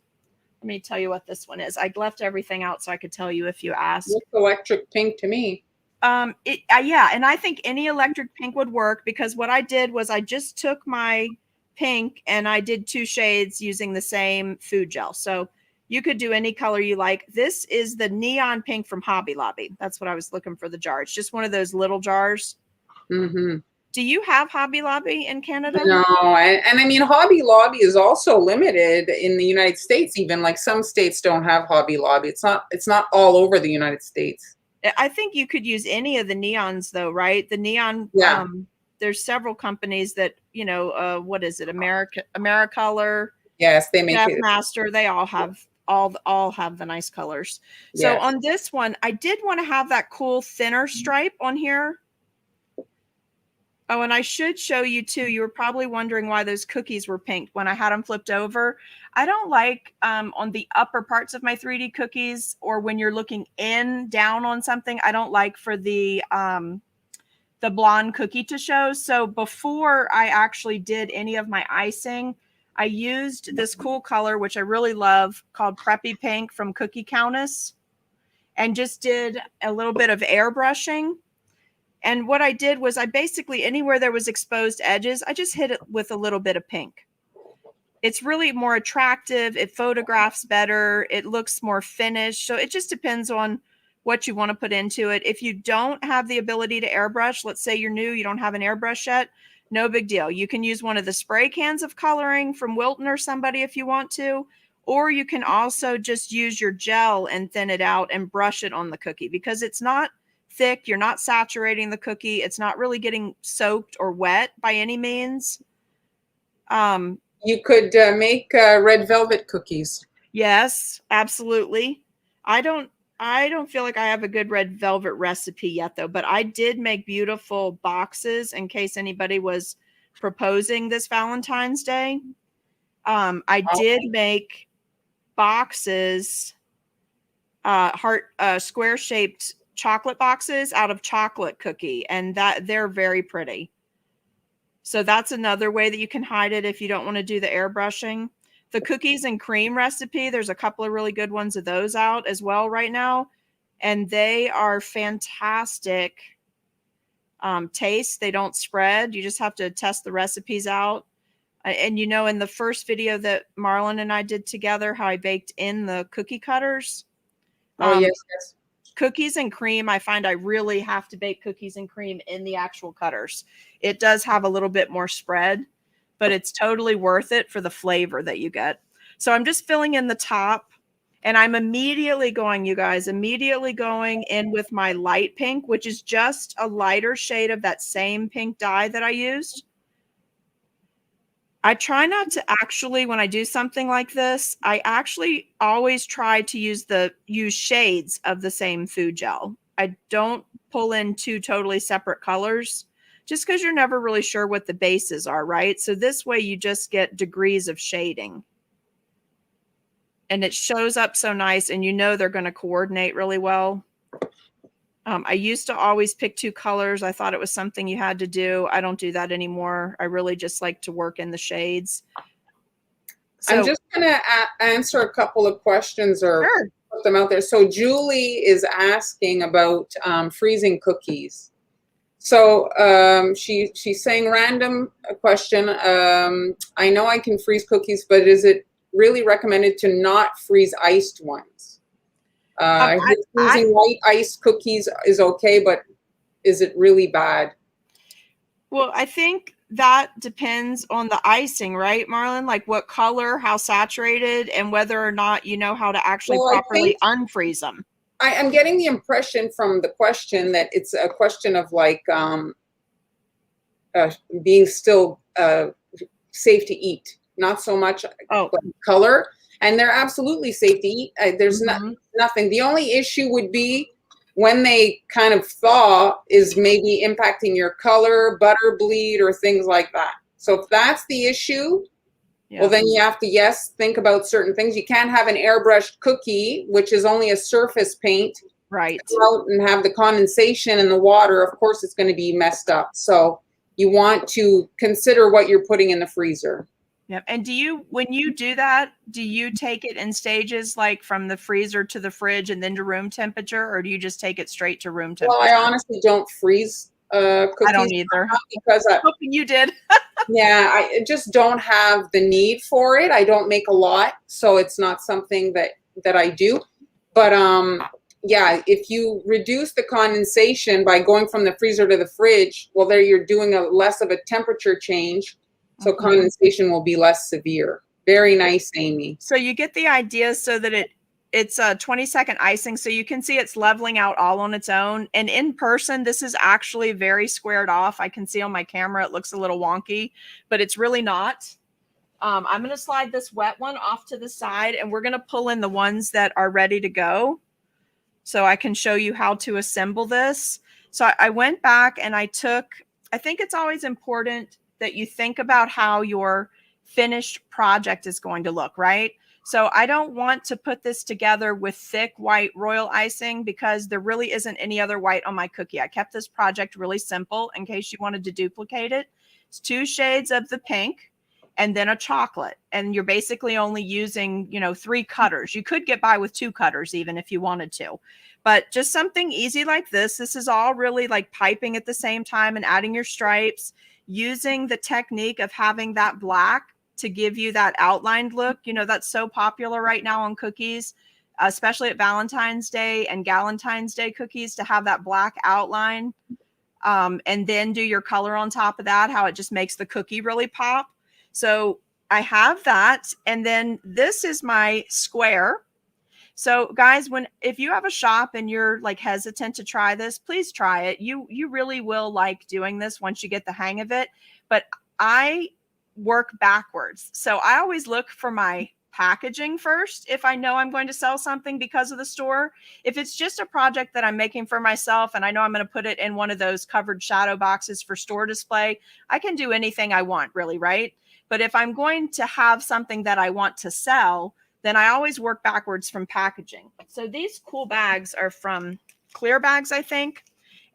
Let me tell you what this one is. I left everything out so I could tell you if you ask. Looks electric pink to me. Yeah, and I think any electric pink would work, because what I did was I just took my pink and I did 2 shades using the same food gel. So you could do any color you like. This is the neon pink from Hobby Lobby. That's what I was looking for, the jar. It's just one of those little jars. Mm-hmm. Do you have Hobby Lobby in Canada? No, and I mean, Hobby Lobby is also limited in the United States. Even like some states don't have Hobby Lobby. It's not all over the United States. I think you could use any of the neons though, right? The neon, Yeah. There's several companies that, what is it? Americolor, Yes, they make it. Master, they all have the nice colors. So Yes. on this one, I did want to have that cool thinner stripe on here. Oh, and I should show you too. You were probably wondering why those cookies were pink when I had them flipped over. I don't like on the upper parts of my 3D cookies, or when you're looking down on something, I don't like for the blonde cookie to show. So before I actually did any of my icing, I used this cool color, which I really love, called Preppy Pink from Cookie Countess, and just did a little bit of airbrushing. And what I did was I basically, anywhere there was exposed edges, I just hit it with a little bit of pink. It's really more attractive. It photographs better. It looks more finished. So it just depends on what you want to put into it. If you don't have the ability to airbrush, let's say you're new, you don't have an airbrush yet, no big deal. You can use one of the spray cans of coloring from Wilton or somebody if you want to, or you can also just use your gel and thin it out and brush it on the cookie, because it's not thick. You're not saturating the cookie. It's not really getting soaked or wet by any means. You could make red velvet cookies. Yes, absolutely. I don't feel like I have a good red velvet recipe yet though, but I did make beautiful boxes in case anybody was proposing this Valentine's Day. I did make boxes, square shaped chocolate boxes out of chocolate cookie, and that they're very pretty. So that's another way that you can hide it if you don't want to do the airbrushing. The cookies and cream recipe, there's a couple of really good ones of those out as well right now, and they are fantastic taste. They don't spread. You just have to test the recipes out. And in the first video that Marlyn and I did together, how I baked in the cookie cutters. Oh, yes. Cookies and cream, I find I really have to bake cookies and cream in the actual cutters. It does have a little bit more spread, but it's totally worth it for the flavor that you get. So I'm just filling in the top, and I'm immediately going in with my light pink, which is just a lighter shade of that same pink dye that I used. I try not to actually, when I do something like this, I actually always try to use shades of the same food gel. I don't pull in 2 totally separate colors, just because you're never really sure what the bases are, right? So this way you just get degrees of shading. And it shows up so nice, and they're going to coordinate really well. I used to always pick 2 colors. I thought it was something you had to do. I don't do that anymore. I really just like to work in the shades. So, I'm just going to answer a couple of questions or put them out there. So Julie is asking about freezing cookies. So she's saying, random question. I know I can freeze cookies, but is it really recommended to not freeze iced ones? Freezing white iced cookies is okay, but is it really bad? Well, I think that depends on the icing, right, Marlyn? Like what color, how saturated, and whether or not you know how to actually properly unfreeze them. I'm getting the impression from the question that it's a question of like being still safe to eat, not so much color. and they're absolutely safe to eat. There's nothing. The only issue would be when they kind of thaw is maybe impacting your color, butter bleed, or things like that. So if that's the issue, well, then you have to, yes, think about certain things. You can't have an airbrushed cookie, which is only a surface paint, right, go out and have the condensation in the water. Of course, it's going to be messed up. So you want to consider what you're putting in the freezer. Yep. And when you do that, do you take it in stages, like from the freezer to the fridge and then to room temperature, or do you just take it straight to room temperature? Well, I honestly don't freeze cookies. I don't either. Because I'm hoping you did. Yeah, I just don't have the need for it. I don't make a lot, so it's not something that I do. But yeah, if you reduce the condensation by going from the freezer to the fridge, well, there you're doing a less of a temperature change, so condensation will be less severe. Very nice, Amy. So you get the idea, so that it's a 20-second icing, so you can see it's leveling out all on its own. And in person, this is actually very squared off. I can see on my camera it looks a little wonky, but it's really not. I'm going to slide this wet one off to the side, and we're going to pull in the ones that are ready to go, so I can show you how to assemble this. So I went back and I think it's always important that you think about how your finished project is going to look, right? So I don't want to put this together with thick white royal icing, because there really isn't any other white on my cookie. I kept this project really simple in case you wanted to duplicate it. It's 2 shades of the pink and then a chocolate. And you're basically only using, 3 cutters. You could get by with 2 cutters even if you wanted to. But just something easy like this. This is all really like piping at the same time and adding your stripes, using the technique of having that black to give you that outlined look. That's so popular right now on cookies, especially at Valentine's Day and Galentine's Day cookies, to have that black outline, and then do your color on top of that, how it just makes the cookie really pop. So I have that. And then this is my square. So guys, if you have a shop and you're like hesitant to try this, please try it. You really will like doing this once you get the hang of it. But I work backwards. So I always look for my packaging first if I know I'm going to sell something because of the store. If it's just a project that I'm making for myself and I know I'm going to put it in one of those covered shadow boxes for store display, I can do anything I want, really, right? But if I'm going to have something that I want to sell, then I always work backwards from packaging. So these cool bags are from Clear Bags, I think,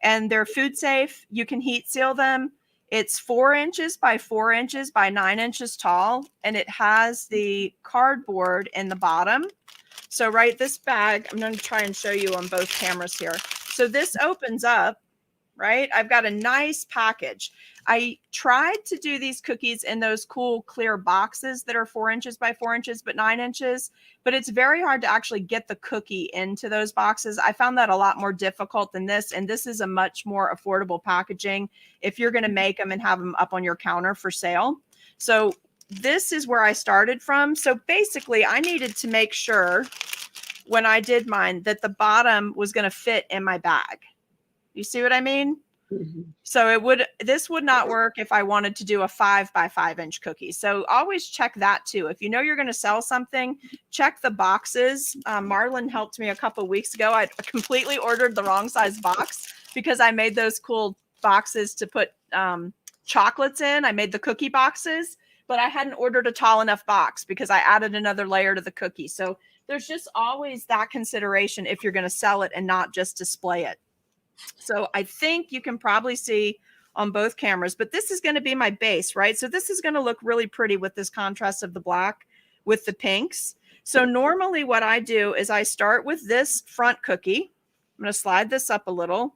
and they're food safe. You can heat seal them. It's 4 inches by 4 inches by 9 inches tall, and it has the cardboard in the bottom. So this bag, I'm going to try and show you on both cameras here. So this opens up, right? I've got a nice package. I tried to do these cookies in those cool clear boxes that are 4 inches by 4 inches, but 9 inches. But it's very hard to actually get the cookie into those boxes. I found that a lot more difficult than this. And this is a much more affordable packaging if you're going to make them and have them up on your counter for sale. So this is where I started from. So basically, I needed to make sure when I did mine that the bottom was going to fit in my bag. You see what I mean? Mm-hmm. So this would not work if I wanted to do a 5 by 5 inch cookie. So always check that too. If you know you're going to sell something, check the boxes. Marlyn helped me a couple weeks ago. I completely ordered the wrong size box because I made those cool boxes to put chocolates in. I made the cookie boxes, but I hadn't ordered a tall enough box because I added another layer to the cookie. So there's just always that consideration if you're going to sell it and not just display it. So I think you can probably see on both cameras, but this is going to be my base, right? So this is going to look really pretty with this contrast of the black with the pinks. So normally what I do is I start with this front cookie. I'm going to slide this up a little,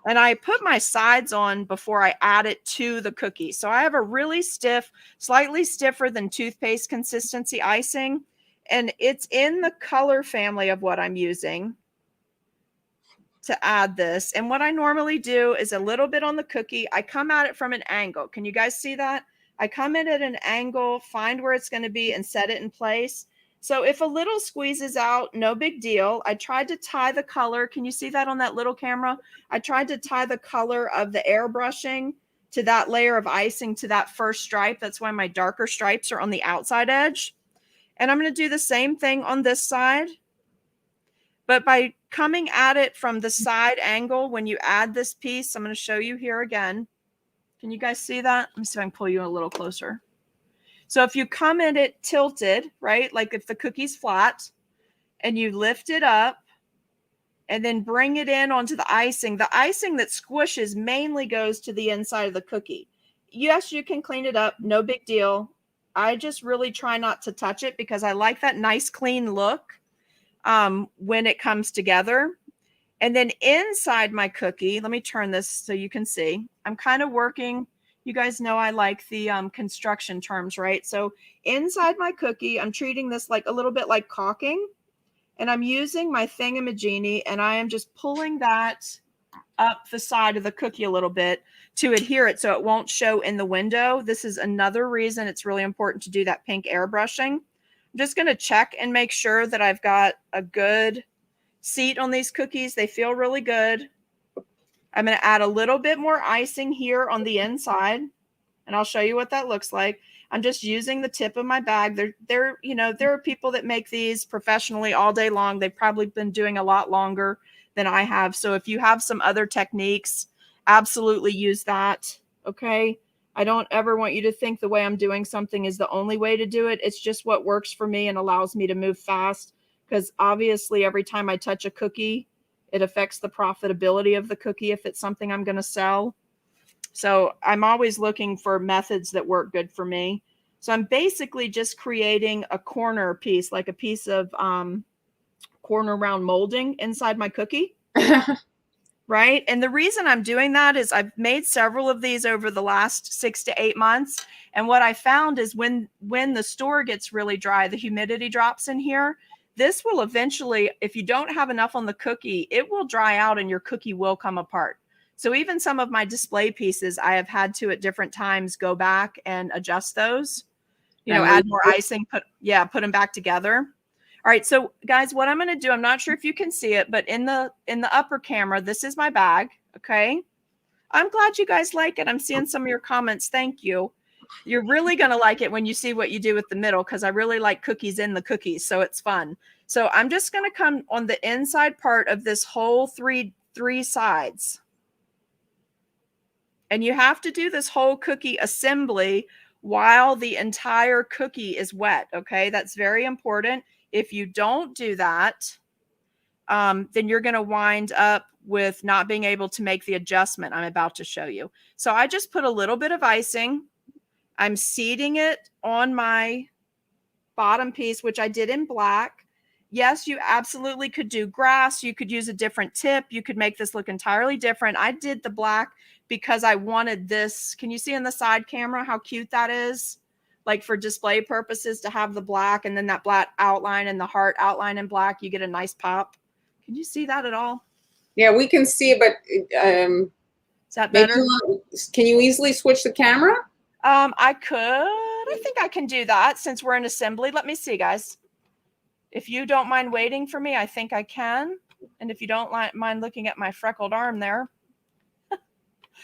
and I put my sides on before I add it to the cookie. So I have a really stiff, slightly stiffer than toothpaste consistency icing, and it's in the color family of what I'm using to add this. And what I normally do is a little bit on the cookie. I come at it from an angle. Can you guys see that? I come in at an angle, find where it's going to be, and set it in place. So if a little squeezes out, no big deal. I tried to tie the color. Can you see that on that little camera? I tried to tie the color of the airbrushing to that layer of icing to that first stripe. That's why my darker stripes are on the outside edge. And I'm going to do the same thing on this side. But by coming at it from the side angle, when you add this piece, I'm going to show you here again. Can you guys see that? Let me see if I can pull you a little closer. So if you come at it tilted, right, like if the cookie's flat, and you lift it up and then bring it in onto the icing that squishes mainly goes to the inside of the cookie. Yes, you can clean it up. No big deal. I just really try not to touch it because I like that nice clean look when it comes together. And then inside my cookie, let me turn this so you can see. I'm kind of working. You guys know I like the construction terms, right? So inside my cookie, I'm treating this like a little bit like caulking. And I'm using my thingamajiggy and I am just pulling that up the side of the cookie a little bit to adhere it so it won't show in the window. This is another reason it's really important to do that pink airbrushing. I'm just going to check and make sure that I've got a good seat on these cookies. They feel really good. I'm going to add a little bit more icing here on the inside, and I'll show you what that looks like. I'm just using the tip of my bag. There are people that make these professionally all day long. They've probably been doing a lot longer than I have. So if you have some other techniques, absolutely use that. Okay. I don't ever want you to think the way I'm doing something is the only way to do it. It's just what works for me and allows me to move fast, because obviously every time I touch a cookie, it affects the profitability of the cookie if it's something I'm going to sell. So I'm always looking for methods that work good for me. So I'm basically just creating a corner piece, like a piece of corner round molding inside my cookie. Right. And the reason I'm doing that is I've made several of these over the last 6 to 8 months. And what I found is when the store gets really dry, the humidity drops in here. This will eventually, if you don't have enough on the cookie, it will dry out and your cookie will come apart. So even some of my display pieces, I have had to at different times go back and adjust those, add more icing, put them back together. All right. So guys, what I'm going to do, I'm not sure if you can see it, but in the upper camera, this is my bag. Okay. I'm glad you guys like it. I'm seeing some of your comments. Thank you. You're really going to like it when you see what you do with the middle, because I really like cookies in the cookies. So it's fun. So I'm just going to come on the inside part of this whole three sides. And you have to do this whole cookie assembly while the entire cookie is wet. Okay. That's very important. If you don't do that, then you're going to wind up with not being able to make the adjustment I'm about to show you. So I just put a little bit of icing. I'm seeding it on my bottom piece, which I did in black. Yes, you absolutely could do grass. You could use a different tip. You could make this look entirely different. I did the black because I wanted this. Can you see in the side camera how cute that is? Like for display purposes, to have the black and then that black outline and the heart outline in black, you get a nice pop. Can you see that at all? Yeah, we can see it, but is that better? Can you easily switch the camera? I could. I think I can do that since we're in assembly. Let me see, guys. If you don't mind waiting for me, I think I can. And if you don't mind looking at my freckled arm there.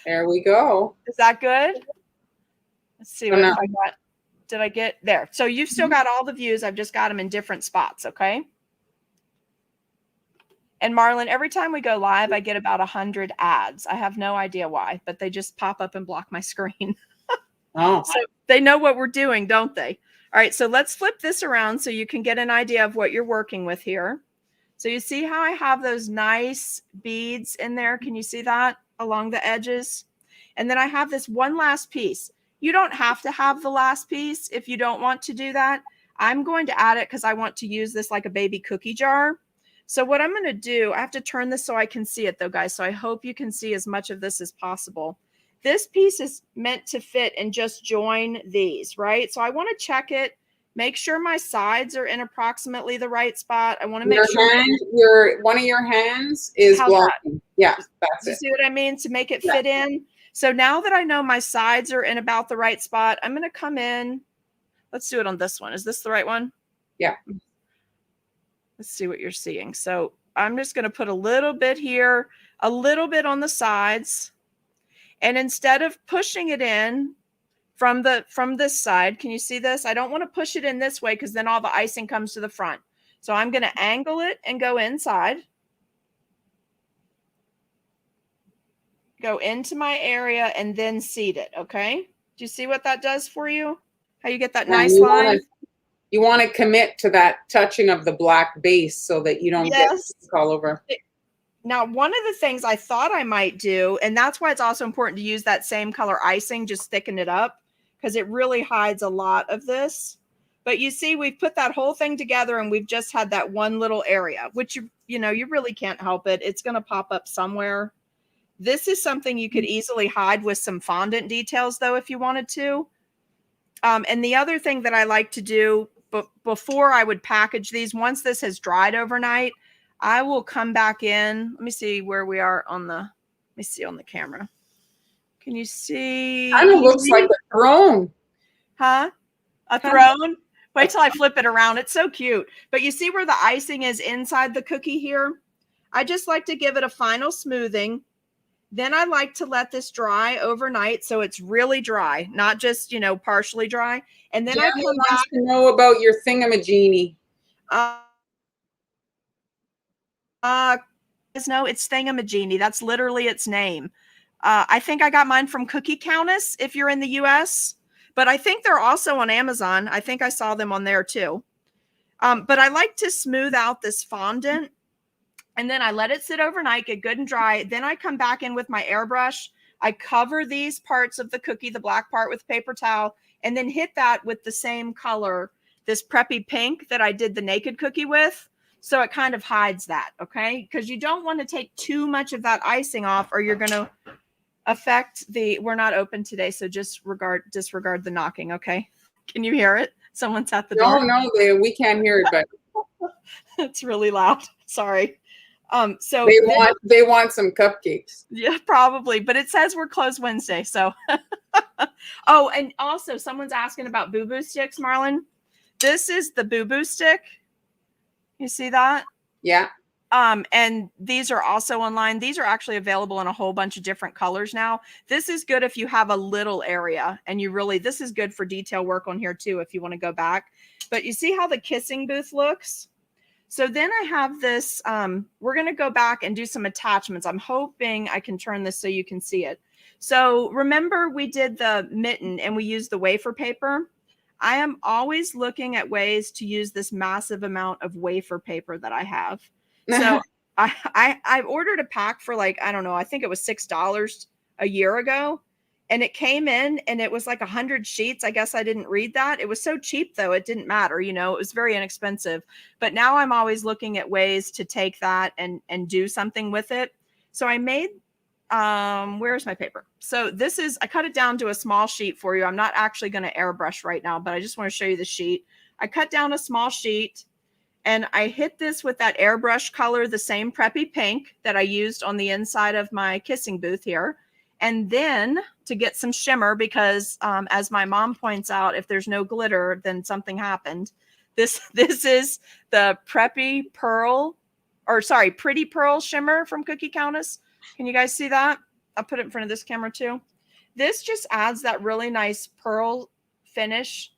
There we go. Is that good? Let's see what I got. Did I get there? So you've still got all the views. I've just got them in different spots. Okay. And Marlyn, every time we go live, I get about 100 ads. I have no idea why, but they just pop up and block my screen. Oh. So they know what we're doing, don't they? All right. So let's flip this around so you can get an idea of what you're working with here. So you see how I have those nice beads in there? Can you see that along the edges? And then I have this one last piece. You don't have to have the last piece if you don't want to do that. I'm going to add it because I want to use this like a baby cookie jar. So what I'm going to do, I have to turn this so I can see it though, guys. So I hope you can see as much of this as possible. This piece is meant to fit and just join these, right? So I want to check it, make sure my sides are in approximately the right spot. I want to make sure one of your hands is blocking. Yeah, that's it. You see what I mean? To make it fit in. So now that I know my sides are in about the right spot, I'm going to come in. Let's do it on this one. Is this the right one? Yeah. Let's see what you're seeing. So I'm just going to put a little bit here, a little bit on the sides. And instead of pushing it in from this side. Can you see this? I don't want to push it in this way because then all the icing comes to the front. So I'm going to angle it and go inside. Go into my area and then seat it, okay? Do you see what that does for you? How you get that nice line? You want to commit to that touching of the black base so that you don't get all over. Now, one of the things I thought I might do, and that's why it's also important to use that same color icing, just thicken it up, because it really hides a lot of this. But you see, we've put that whole thing together and we've just had that one little area, which, you know, you really can't help it. It's going to pop up somewhere. This is something you could easily hide with some fondant details, though, if you wanted to. And the other thing that I like to do before I would package these, once this has dried overnight, I will come back in. Let me see where we are on the, let me see on the camera. Can you see? Kind of looks like a throne. Huh? A throne? Wait till I flip it around. It's so cute. But you see where the icing is inside the cookie here? I just like to give it a final smoothing. Then I like to let this dry overnight so it's really dry, not just, you know, partially dry. And then I come back to know about your thingamajiggy. No, it's thingamajiggy. That's literally its name. I think I got mine from Cookie Countess if you're in the US, but I think they're also on Amazon. I think I saw them on there too. But I like to smooth out this fondant. And then I let it sit overnight, get good and dry. Then I come back in with my airbrush. I cover these parts of the cookie, the black part, with paper towel, and then hit that with the same color, this preppy pink that I did the naked cookie with. So it kind of hides that, okay? Because you don't want to take too much of that icing off or you're going to affect the, we're not open today, so just disregard the knocking, okay? Can you hear it? Someone's at the door. No, we can't hear it, but it's really loud. Sorry. So they want some cupcakes. Yeah, probably, but it says we're closed Wednesday. So, oh, and also someone's asking about Boo Boo sticks, Marlyn. This is the Boo Boo stick. You see that? Yeah. And these are also online. These are actually available in a whole bunch of different colors now. This is good if you have a little area and you really, this is good for detail work on here too, if you want to go back. But you see how the kissing booth looks? So then I have this, we're going to go back and do some attachments. I'm hoping I can turn this so you can see it. So remember we did the mitten and we used the wafer paper. I am always looking at ways to use this massive amount of wafer paper that I have. So I ordered a pack for like, I don't know, I think it was $6 a year ago. And it came in and it was like 100 sheets. I guess I didn't read that. It was so cheap though. It didn't matter. You know, it was very inexpensive, but now I'm always looking at ways to take that and do something with it. So I made, where's my paper? So this is, I cut it down to a small sheet for you. I'm not actually going to airbrush right now, but I just want to show you the sheet. I cut down a small sheet and I hit this with that airbrush color, the same preppy pink that I used on the inside of my kissing booth here. And then to get some shimmer, because as my mom points out, if there's no glitter, then something happened. This is the Pretty Pearl shimmer from Cookie Countess. Can you guys see that? I'll put it in front of this camera too. This just adds that really nice pearl finish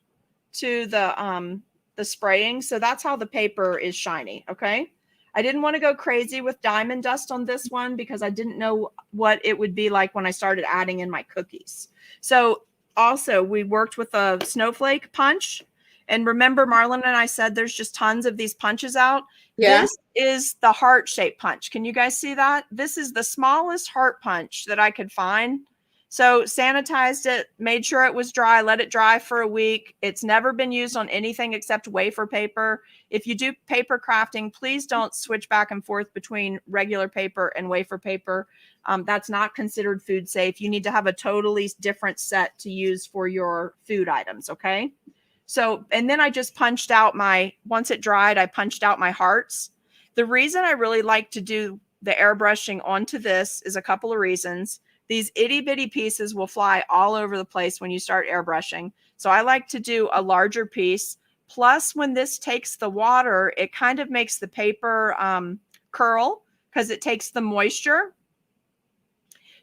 to the spraying. So that's how the paper is shiny. Okay. I didn't want to go crazy with diamond dust on this one because I didn't know what it would be like when I started adding in my cookies. So also we worked with a snowflake punch. And remember, Marlyn and I said there's just tons of these punches out. Yeah. This is the heart-shaped punch. Can you guys see that? This is the smallest heart punch that I could find. So sanitized it, made sure it was dry, let it dry for a week. It's never been used on anything except wafer paper. If you do paper crafting, please don't switch back and forth between regular paper and wafer paper. That's not considered food safe. You need to have a totally different set to use for your food items, okay? So, and then I just punched out once it dried, I punched out my hearts. The reason I really like to do the airbrushing onto this is a couple of reasons. These itty bitty pieces will fly all over the place when you start airbrushing. So I like to do a larger piece. Plus, when this takes the water, it kind of makes the paper curl because it takes the moisture.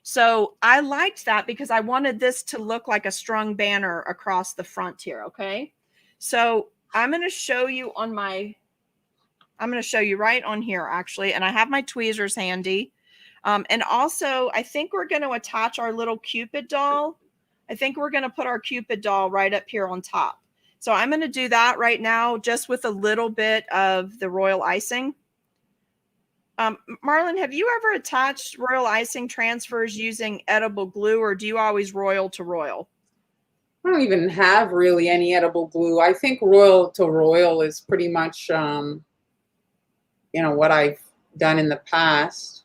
So I liked that because I wanted this to look like a strung banner across the front here. Okay. So I'm going to show you right on here actually. And I have my tweezers handy. And also I think we're going to attach our little Cupid doll. I think we're going to put our Cupid doll right up here on top. So I'm going to do that right now, just with a little bit of the royal icing. Marlyn, have you ever attached royal icing transfers using edible glue, or do you always royal to royal? I don't even have really any edible glue. I think royal to royal is pretty much, what I've done in the past.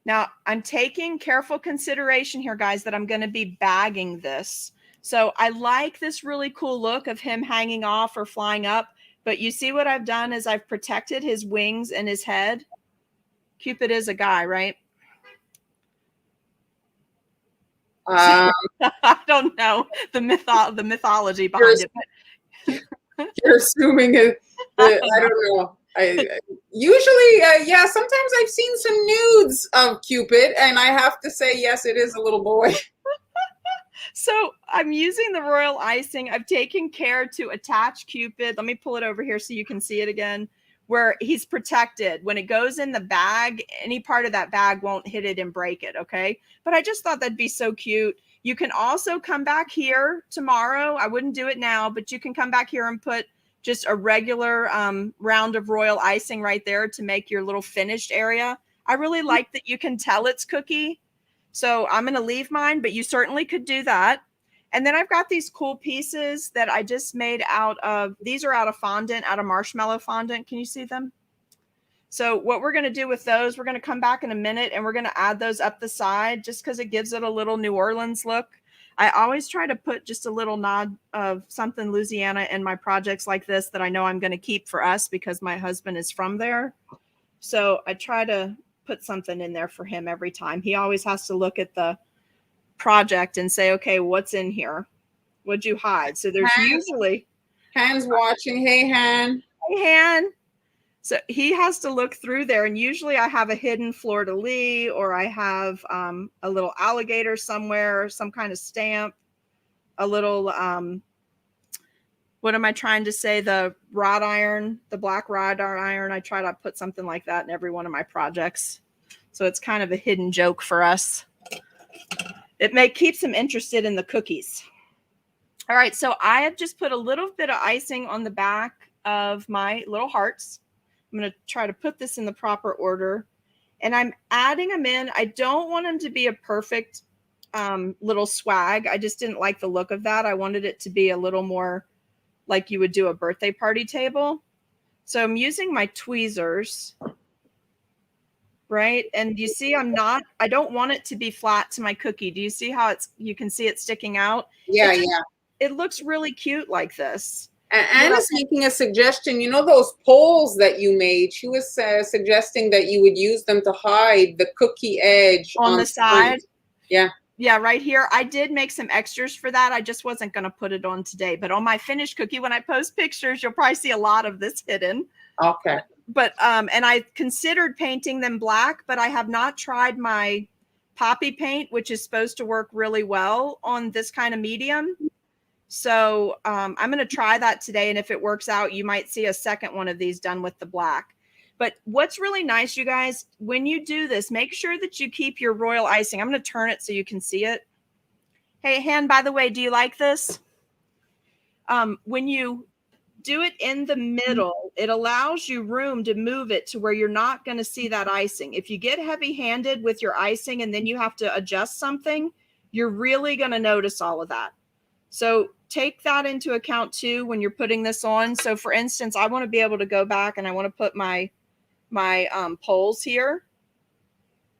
Now, I'm taking careful consideration here, guys, that I'm going to be bagging this. So I like this really cool look of him hanging off or flying up. But you see what I've done is I've protected his wings and his head. Cupid is a guy, right? I don't know the mythology behind it. You're assuming it. I don't know. Usually, yeah, sometimes I've seen some nudes of Cupid, and I have to say, yes, it is a little boy. So I'm using the royal icing. I've taken care to attach Cupid. Let me pull it over here so you can see it again, where he's protected. When it goes in the bag, any part of that bag won't hit it and break it, okay? But I just thought that'd be so cute. You can also come back here tomorrow. I wouldn't do it now, but you can come back here and put just a regular round of royal icing right there to make your little finished area. I really like that you can tell it's cookie. So I'm going to leave mine, but you certainly could do that. And then I've got these cool pieces that I just made out of, these are out of fondant, out of marshmallow fondant. Can you see them? So what we're going to do with those, we're going to come back in a minute and we're going to add those up the side just because it gives it a little New Orleans look. I always try to put just a little nod of something Louisiana in my projects like this that I know I'm going to keep for us because my husband is from there. So I try to put something in there for him every time. He always has to look at the project and say, okay, what's in here? What'd you hide? So there's usually Han's watching. Hey, Han. Hey, Han. So he has to look through there, and usually I have a hidden fleur-de-lis, or I have a little alligator somewhere, some kind of stamp, a little what am I trying to say? The wrought iron, the black wrought iron. I try to put something like that in every one of my projects. So it's kind of a hidden joke for us. It keeps them interested in the cookies. All right, so I have just put a little bit of icing on the back of my little hearts. I'm going to try to put this in the proper order. And I'm adding them in. I don't want them to be a perfect little swag. I just didn't like the look of that. I wanted it to be a little more like you would do a birthday party table. So I'm using my tweezers, right? And you see, I don't want it to be flat to my cookie. Do you see how you can see it sticking out? Yeah, It looks really cute like this. And Anna's making a suggestion. You know those poles that you made? She was suggesting that you would use them to hide the cookie edge on the side. Yeah. Yeah, right here. I did make some extras for that. I just wasn't going to put it on today. But on my finished cookie, when I post pictures, you'll probably see a lot of this hidden. Okay. But and I considered painting them black, but I have not tried my poppy paint, which is supposed to work really well on this kind of medium. So I'm going to try that today. And if it works out, you might see a second one of these done with the black. But what's really nice, you guys, when you do this, make sure that you keep your royal icing. I'm going to turn it so you can see it. Hey, Han, by the way, do you like this? When you do it in the middle, it allows you room to move it to where you're not going to see that icing. If you get heavy-handed with your icing and then you have to adjust something, you're really going to notice all of that. So take that into account too when you're putting this on. So for instance, I want to be able to go back and I want to put my poles here,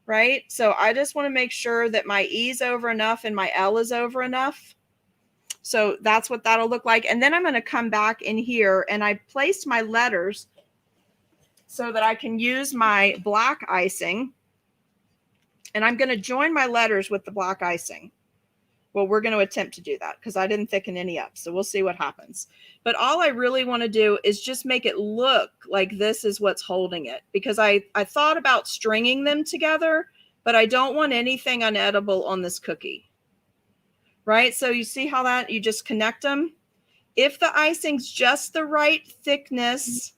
right? So I just want to make sure that my E is over enough and my L is over enough. So that's what that'll look like. And then I'm going to come back in here and I placed my letters so that I can use my black icing. And I'm going to join my letters with the black icing. Well, we're going to attempt to do that because I didn't thicken any up. So we'll see what happens. But all I really want to do is just make it look like this is what's holding it. Because I thought about stringing them together, but I don't want anything unedible on this cookie. Right? So you see how that, you just connect them. If the icing's just the right thickness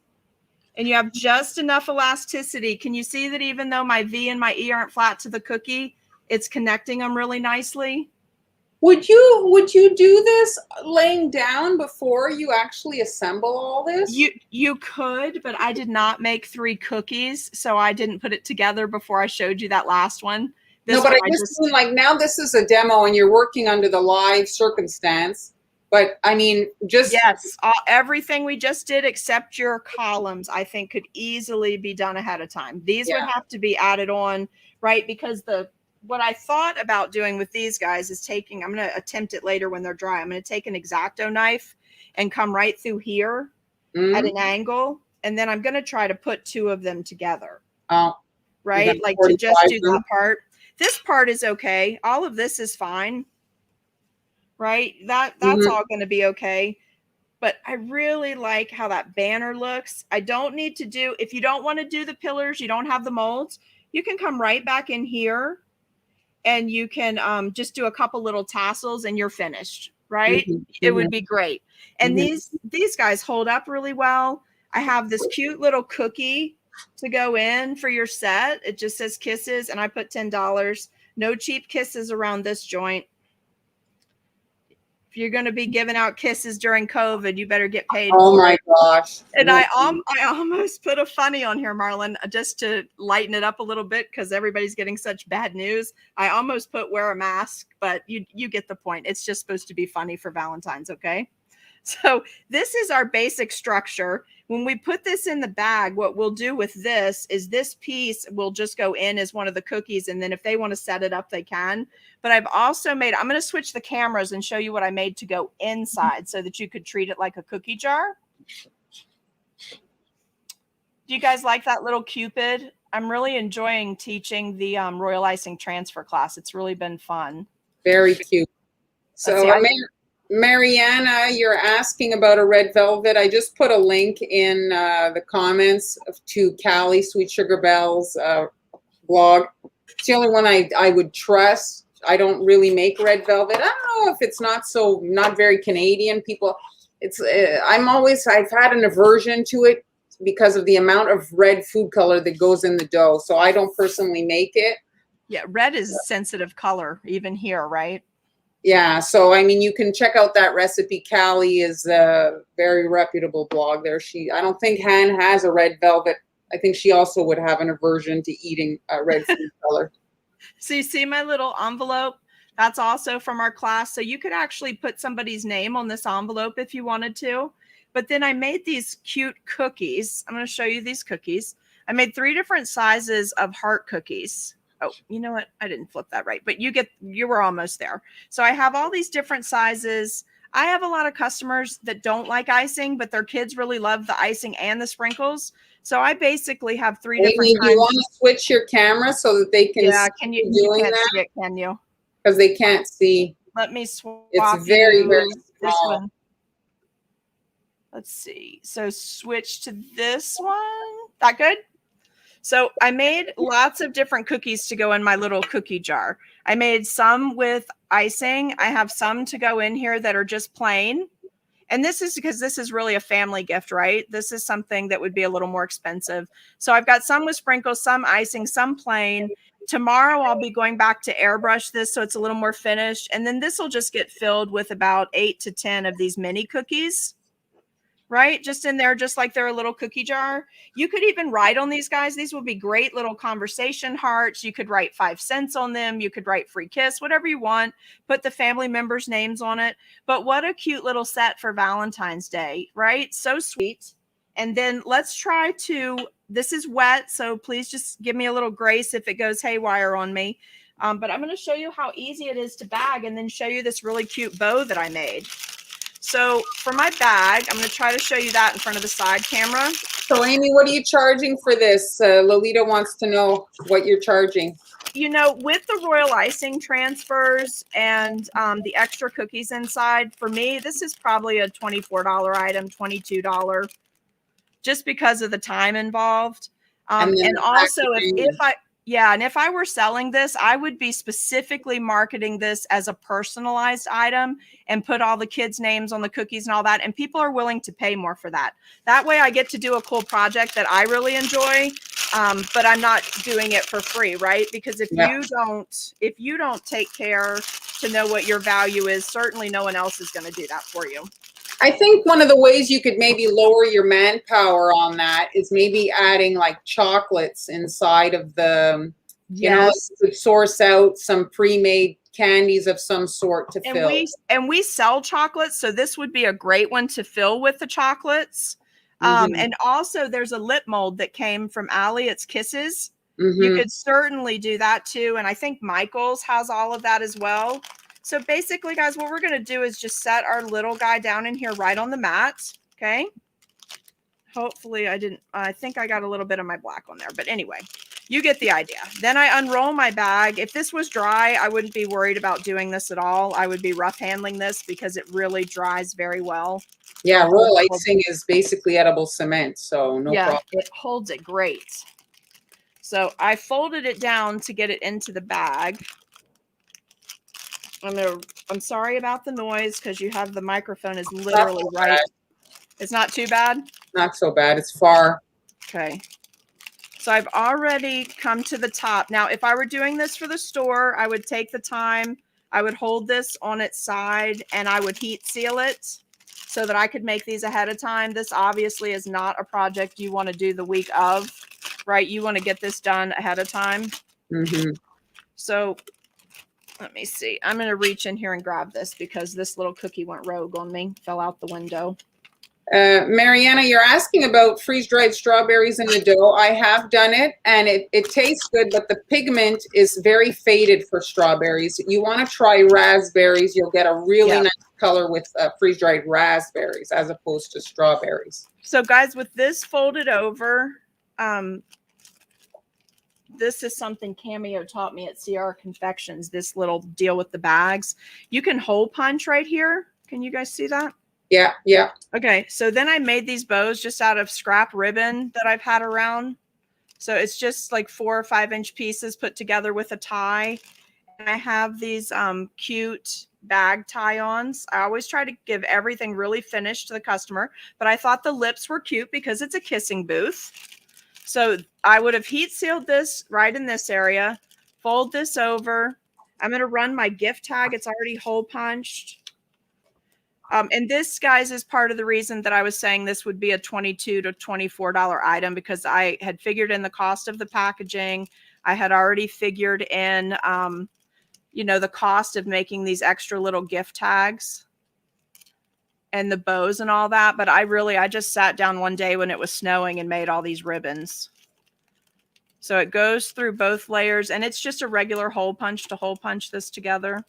and you have just enough elasticity, can you see that even though my V and my E aren't flat to the cookie, it's connecting them really nicely? Would you do this laying down before you actually assemble all this? You could, but I did not make 3 cookies, so I didn't put it together before I showed you that last one. No, but I just mean, like, now this is a demo and you're working under the live circumstance. But I mean, just yes, everything we just did except your columns, I think could easily be done ahead of time. These would have to be added on, right? Because what I thought about doing with these guys is taking, I'm going to attempt it later when they're dry. I'm going to take an X-Acto knife and come right through here at an angle, and then I'm going to try to put 2 of them together. Oh, right? Like to just do that part. This part is okay. All of this is fine. Right? That's all going to be okay. But I really like how that banner looks. I don't need to do, if you don't want to do the pillars, you don't have the molds, you can come right back in here and you can just do a couple little tassels and you're finished, right? It would be great. And these guys hold up really well. I have this cute little cookie to go in for your set. It just says kisses, and I put $10. No cheap kisses around this joint. If you're going to be giving out kisses during COVID, you better get paid. Oh my gosh. And I almost put a funny on here, Marlyn, just to lighten it up a little bit because everybody's getting such bad news. I almost put wear a mask, but you get the point. It's just supposed to be funny for Valentine's, okay? So this is our basic structure. When we put this in the bag, what we'll do with this is this piece will just go in as one of the cookies. And then if they want to set it up, they can. But I've also made, I'm going to switch the cameras and show you what I made to go inside so that you could treat it like a cookie jar. Do you guys like that little Cupid? I'm really enjoying teaching the Royal Icing Transfer class. It's really been fun. Very cute. So Mariana, you're asking about a red velvet. I just put a link in the comments to Callie Sweet Sugar Bell's blog. It's the only one I would trust. I don't really make red velvet. I don't know if it's not very Canadian. People, I've had an aversion to it because of the amount of red food color that goes in the dough. So I don't personally make it. Yeah, red is a sensitive color, even here, right? Yeah, so I mean, you can check out that recipe. Callie is a very reputable blog there. I don't think Han has a red velvet. I think she also would have an aversion to eating red food color. So you see my little envelope? That's also from our class. So you could actually put somebody's name on this envelope if you wanted to. But then I made these cute cookies. I'm going to show you these cookies. I made 3 different sizes of heart cookies. Oh, you know what? I didn't flip that right, but you were almost there. So I have all these different sizes. I have a lot of customers that don't like icing, but their kids really love the icing and the sprinkles. So I basically have 3 different kinds. Do you want to switch your camera so that they can see you can't see it, can you? Because they can't see. Let me swap. It's very, very this small. one. Let's see. So switch to this one. That good? So I made lots of different cookies to go in my little cookie jar. I made some with icing. I have some to go in here that are just plain. And this is because this is really a family gift, right? This is something that would be a little more expensive. So I've got some with sprinkles, some icing, some plain. Tomorrow I'll be going back to airbrush this so it's a little more finished. And then this will just get filled with about 8 to 10 of these mini cookies. Right? Just in there, just like they're a little cookie jar. You could even write on these guys. These would be great little conversation hearts. You could write 5 cents on them. You could write free kiss, whatever you want. Put the family members' names on it. But what a cute little set for Valentine's Day, right? So sweet. And then let's try to, this is wet, so please just give me a little grace if it goes haywire on me. But I'm going to show you how easy it is to bag and then show you this really cute bow that I made. So for my bag, I'm going to try to show you that in front of the side camera. So Amy, what are you charging for this? Lolita wants to know what you're charging. You know, with the royal icing transfers and the extra cookies inside, for me, this is probably a $24 item, $22, just because of the time involved. And also if Yeah, and if I were selling this, I would be specifically marketing this as a personalized item and put all the kids' names on the cookies and all that. And people are willing to pay more for that. That way I get to do a cool project that I really enjoy, but I'm not doing it for free, right? Because if you don't take care to know what your value is, certainly no one else is going to do that for you. I think one of the ways you could maybe lower your manpower on that is maybe adding like chocolates inside of the, you know, Yes. you could source out some pre-made candies of some sort to fill. We sell chocolates, so this would be a great one to fill with the chocolates. And also there's a lip mold that came from Allie. It's Kisses. You could certainly do that too. And I think Michael's has all of that as well. So basically, guys, what we're going to do is just set our little guy down in here right on the mat. Okay. Hopefully I think I got a little bit of my black on there, but anyway, you get the idea. Then I unroll my bag. If this was dry, I wouldn't be worried about doing this at all. I would be rough handling this because it really dries very well. Yeah, royal icing is basically edible cement, so no problem. It holds it great. So I folded it down to get it into the bag. I'm sorry about the noise because you have the microphone is literally right. It's not too bad? Not so bad. It's far. Okay. So I've already come to the top. Now, if I were doing this for the store, I would take the time. I would hold this on its side and I would heat seal it so that I could make these ahead of time. This obviously is not a project you want to do the week of, right? You want to get this done ahead of time. So let me see. I'm going to reach in here and grab this because this little cookie went rogue on me, fell out the window. Mariana, you're asking about freeze-dried strawberries in the dough. I have done it, and it tastes good, but the pigment is very faded for strawberries. You want to try raspberries. You'll get a really nice color with freeze-dried raspberries as opposed to strawberries. So, guys, with this folded over, this is something Cameo taught me at CR Confections, this little deal with the bags. You can hole punch right here. Can you guys see that? Yeah, yeah. Okay, so then I made these bows just out of scrap ribbon that I've had around. So it's just like 4 or 5 inch pieces put together with a tie. And I have these cute bag tie-ons. I always try to give everything really finished to the customer, but I thought the lips were cute because it's a kissing booth. So I would have heat sealed this right in this area, fold this over. I'm going to run my gift tag. It's already hole punched. And this, guys, is part of the reason that I was saying this would be a $22 to $24 item because I had figured in the cost of the packaging. I had already figured in, you know, the cost of making these extra little gift tags and the bows and all that. But I just sat down one day when it was snowing and made all these ribbons. So it goes through both layers and it's just a regular hole punch to hole punch this together.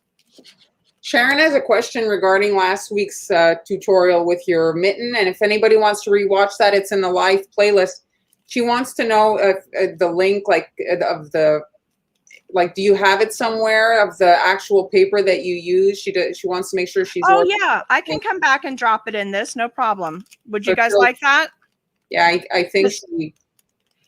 Sharon has a question regarding last week's tutorial with your mitten. And if anybody wants to rewatch that, it's in the live playlist. She wants to know if the link, do you have it somewhere of the actual paper that you use? She wants to make sure she's. Oh yeah, I can come back and drop it in this. No problem. Would you guys like that? Yeah, I think she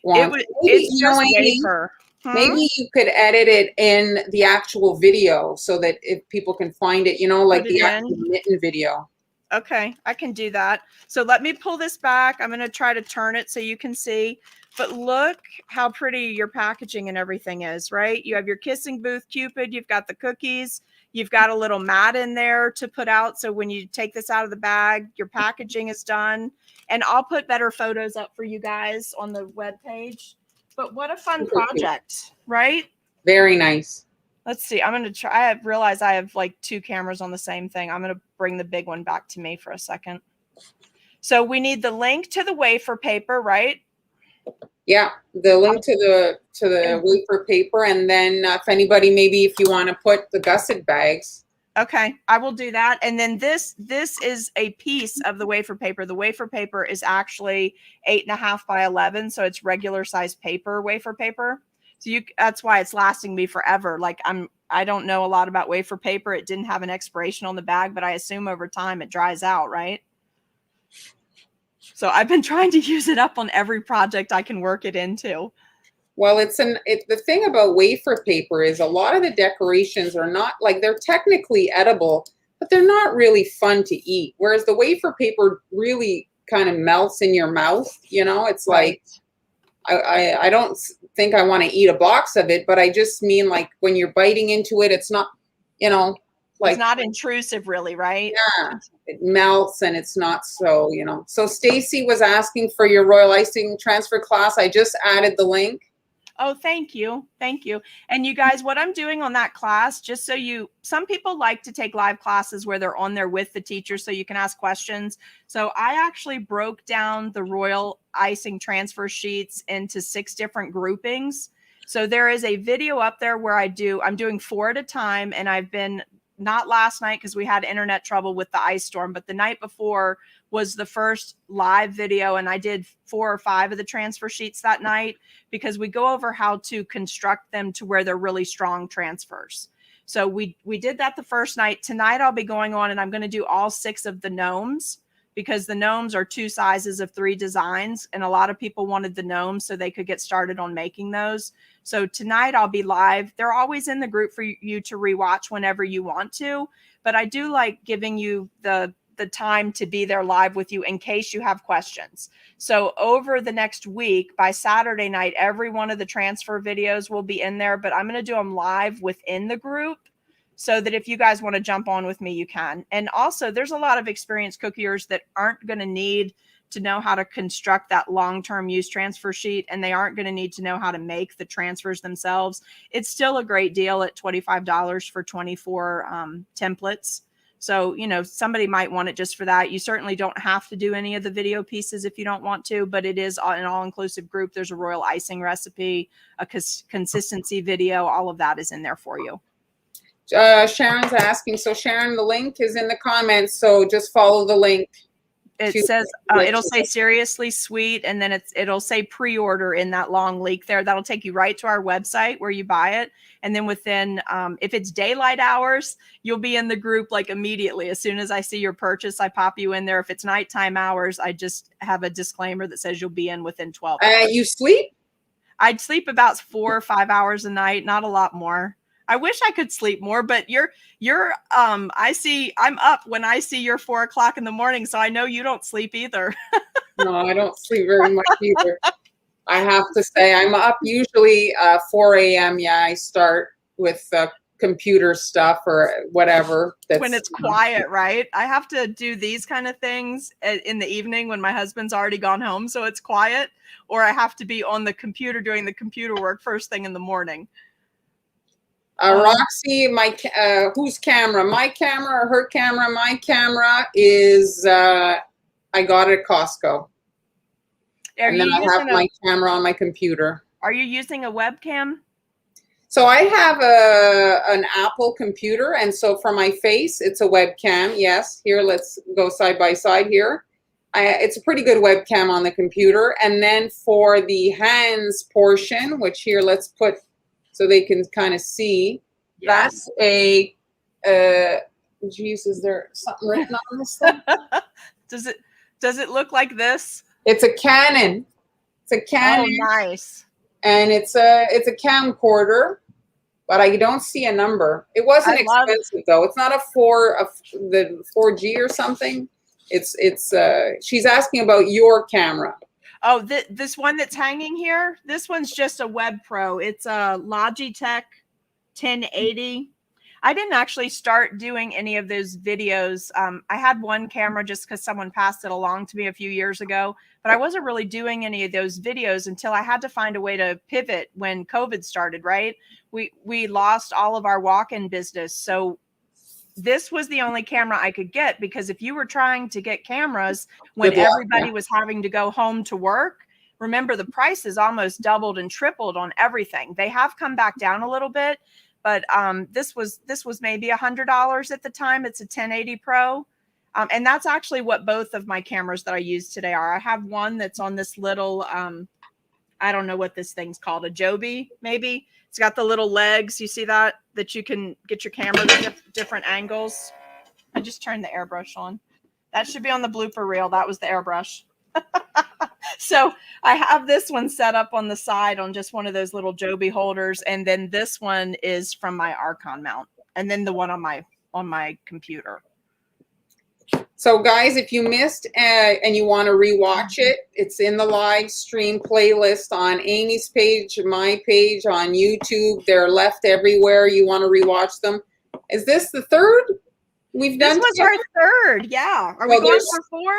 wants. It's just wafer. Maybe you could edit it in the actual video so that if people can find it, you know, like the actual mitten video. Okay, I can do that. So let me pull this back. I'm going to try to turn it so you can see. But look how pretty your packaging and everything is, right? You have your kissing booth Cupid. You've got the cookies. You've got a little mat in there to put out. So when you take this out of the bag, your packaging is done. And I'll put better photos up for you guys on the webpage. But what a fun project, right? Very nice. Let's see. I'm going to try. I realize I have like 2 cameras on the same thing. I'm going to bring the big one back to me for a second. So we need the link to the wafer paper, right? Yeah, the link to the wafer paper. And then if anybody, maybe if you want to put the gusset bags. Okay, I will do that. And then this is a piece of the wafer paper. The wafer paper is actually 8.5 by 11. So it's regular size paper, wafer paper. So that's why it's lasting me forever. Like I don't know a lot about wafer paper. It didn't have an expiration on the bag, but I assume over time it dries out, right? So I've been trying to use it up on every project I can work it into. Well, the thing about wafer paper is a lot of the decorations are not like they're technically edible, but they're not really fun to eat. Whereas the wafer paper really kind of melts in your mouth. It's Right. like I don't think I want to eat a box of it, but I just mean like when you're biting into it, it's not, It's like not intrusive really, right? yeah, it melts and it's not so. So Stacy was asking for your royal icing transfer class. I just added the link. Oh, thank you. Thank you. And you guys, what I'm doing on that class, just so some people like to take live classes where they're on there with the teacher so you can ask questions. So I actually broke down the royal icing transfer sheets into 6 different groupings. So there is a video up there where I'm doing 4 at a time. And I've been, not last night because we had internet trouble with the ice storm, but the night before was the first live video. And I did 4 or 5 of the transfer sheets that night, because we go over how to construct them to where they're really strong transfers. So we did that the first night. Tonight I'll be going on and I'm going to do all 6 of the gnomes, because the gnomes are 2 sizes of 3 designs. And a lot of people wanted the gnomes so they could get started on making those. So tonight I'll be live. They're always in the group for you to rewatch whenever you want to. But I do like giving you the time to be there live with you in case you have questions. So over the next week, by Saturday night, every one of the transfer videos will be in there, but I'm going to do them live within the group so that if you guys want to jump on with me, you can. And also there's a lot of experienced cookiers that aren't going to need to know how to construct that long-term use transfer sheet, and they aren't going to need to know how to make the transfers themselves. It's still a great deal at $25 for 24 templates. So, somebody might want it just for that. You certainly don't have to do any of the video pieces if you don't want to, but it is an all-inclusive group. There's a royal icing recipe, a consistency video. All of that is in there for you. Sharon's asking. So Sharon, the link is in the comments. So just follow the link. It says, it'll say seriously sweet, and then it'll say pre-order in that long link there. That'll take you right to our website where you buy it. And then within, if it's daylight hours, you'll be in the group like immediately. As soon as I see your purchase, I pop you in there. If it's nighttime hours, I just have a disclaimer that says you'll be in within 12 hours. You sleep? I'd sleep about 4 or 5 hours a night, not a lot more. I wish I could sleep more, but I'm up when I see you're 4 o'clock in the morning. So I know you don't sleep either. No, I don't sleep very much either. I have to say I'm up usually 4 a.m. Yeah, I start with computer stuff or whatever. When it's quiet, right? I have to do these kind of things in the evening when my husband's already gone home. So it's quiet, or I have to be on the computer doing the computer work first thing in the morning. Roxy, whose camera? My camera or her camera? My camera is, I got it at Costco. And then I have my camera on my computer. Are you using a webcam? So I have an Apple computer, and so for my face, it's a webcam. Yes, here, let's go side by side here. It's a pretty good webcam on the computer. And then for the hands portion, which here, let's put so they can kind of see. Yes. That's geez, is there something written on this thing? Does it look like this? It's a Canon. It's a Canon. Oh, nice. And it's a camcorder, but I don't see a number. It wasn't expensive though. It's not the 4G or something. It's she's asking about your camera. Oh, this one that's hanging here, this one's just a Web Pro. It's a Logitech 1080. I didn't actually start doing any of those videos. I had one camera just because someone passed it along to me a few years ago, but I wasn't really doing any of those videos until I had to find a way to pivot when COVID started, right? We lost all of our walk-in business. So this was the only camera I could get, because if you were trying to get cameras when everybody was having to go home to work, remember the prices almost doubled and tripled on everything. They have come back down a little bit, but this was maybe $100 at the time. It's a 1080 Pro. And that's actually what both of my cameras that I use today are. I have one that's on this little, I don't know what this thing's called, a Joby, maybe. It's got the little legs. You see that you can get your camera to different angles. I just turned the airbrush on. That should be on the blooper reel. That was the airbrush. So I have this one set up on the side on just one of those little Joby holders, and then this one is from my Archon mount, and then the one on my computer. So guys, if you missed and you want to rewatch it, it's in the live stream playlist on Amy's page, my page, on YouTube. They're left everywhere. You want to rewatch them. Is this the third we've done? This was our third. Yeah. Are we going for 4?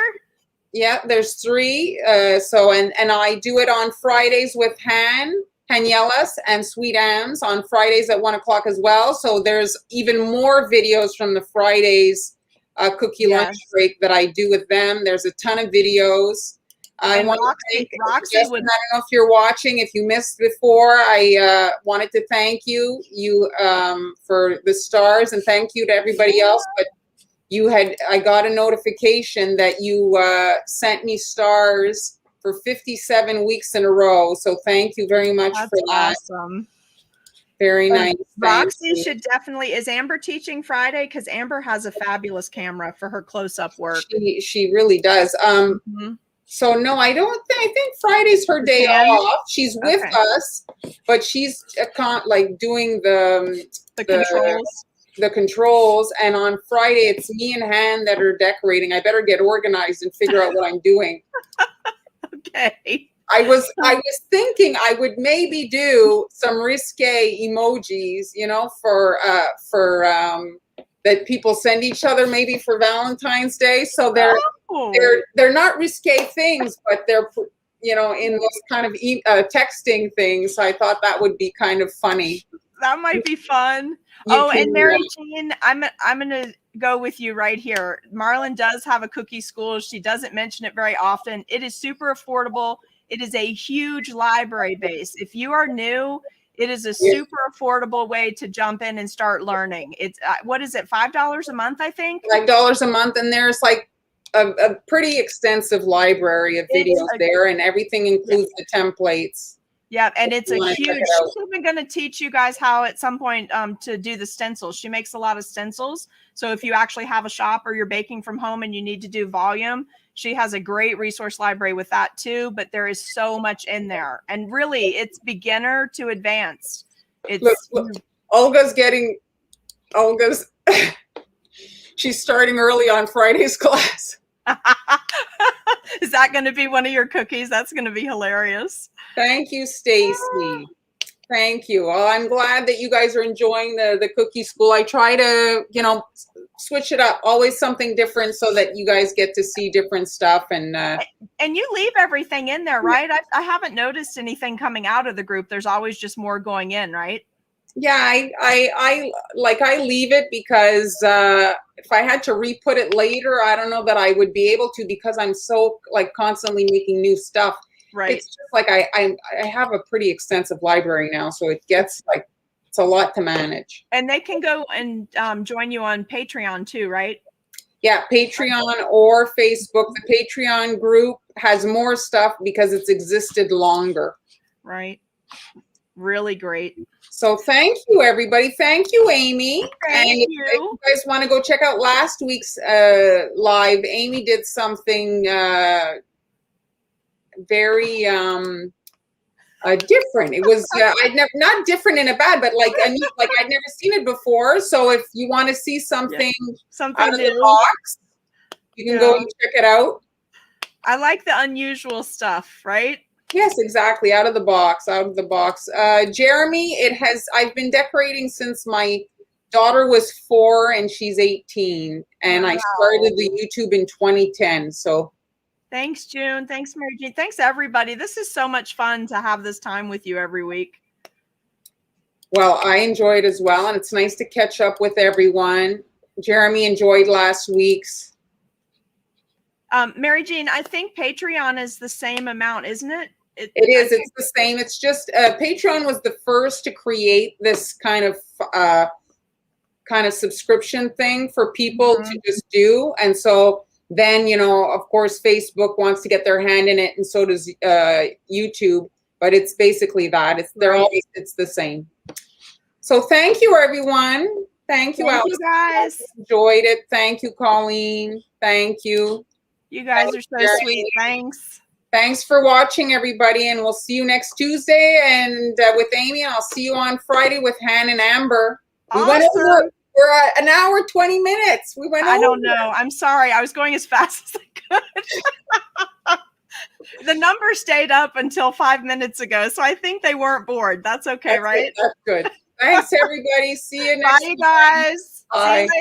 Yeah, there's 3. And I do it on Fridays with Hanielas and Sweet Ams on Fridays at 1 o'clock as well. So there's even more videos from the Fridays cookie lunch break that I do with them. There's a ton of videos. I want to thank Roxy. I don't know if you're watching. If you missed before, I wanted to thank you for the stars, and thank you to everybody else. But I got a notification that you sent me stars for 57 weeks in a row. So thank you very much for that. Awesome. Very nice. Roxy should definitely, is Amber teaching Friday? Because Amber has a fabulous camera for her close-up work. She really does. So no, I think Friday's her day off. She's with us, but she's doing the controls. The controls, and on Friday it's me and Han that are decorating. I better get organized and figure out what I'm doing. Okay. I was thinking I would maybe do some risque emojis, for that people send each other maybe for Valentine's Day. So they're not risque things, but they're in those kind of texting things. So I thought that would be kind of funny. That might be fun. And Mary Jean, I'm gonna go with you right here. Marlyn does have a cookie school. She doesn't mention it very often. It is super affordable. It is a huge library base. If you are new, it is a super affordable way to jump in and start learning. It's what is it, $5 a month? I think $5 a month, and there's like a pretty extensive library of videos there, and everything includes the templates. Yeah, and it's a huge. She's even going to teach you guys how at some point to do the stencils. She makes a lot of stencils. So if you actually have a shop or you're baking from home and you need to do volume, she has a great resource library with that too. But there is so much in there, and really, it's beginner to advanced. It's look. Olga's. She's starting early on Friday's class. Is that going to be one of your cookies? That's going to be hilarious. Thank you, Stacy. Thank you. Well, I'm glad that you guys are enjoying the cookie school. I try to, switch it up, always something different, so that you guys get to see different stuff. And you leave everything in there, right? I haven't noticed anything coming out of the group. There's always just more going in, right? Yeah, I leave it because if I had to re-put it later, I don't know that I would be able to, because I'm so constantly making new stuff. Right. It's just I have a pretty extensive library now, so it gets it's a lot to manage. And they can go and join you on Patreon too, right? Yeah, Patreon or Facebook. The Patreon group has more stuff because it's existed longer. Right. Really great. So thank you, everybody. Thank you, Amy. Thank you. If you guys want to go check out last week's live, Amy did something very different. It was not different in a bad, but I'd never seen it before. So if you want to see something out of the box, you can go and check it out. I like the unusual stuff, right? Yes, exactly. Out of the box. Jeremy, I've been decorating since my daughter was 4 and she's 18. And I started the YouTube in 2010. So thanks, June. Thanks, Mary Jean. Thanks, everybody. This is so much fun to have this time with you every week. Well, I enjoy it as well. And it's nice to catch up with everyone. Jeremy enjoyed last week's. Mary Jean, I think Patreon is the same amount, isn't it? It is. It's the same. It's just Patreon was the first to create this kind of subscription thing for people to just do. And so then, of course, Facebook wants to get their hand in it, and so does YouTube. But it's basically that. It's the same. So thank you, everyone. Thank you, Alex. You guys. Enjoyed it. Thank you, Colleen. Thank you. You guys are so sweet. Thanks. Thanks for watching, everybody, and we'll see you next Tuesday. And with Amy, I'll see you on Friday with Han and Amber. We went over. We're at an hour 20 minutes. We went over. I don't know. I'm sorry. I was going as fast as I could. The number stayed up until 5 minutes ago, so I think they weren't bored. That's okay, right? That's good. Thanks, everybody. See you next Bye, you guys. Bye.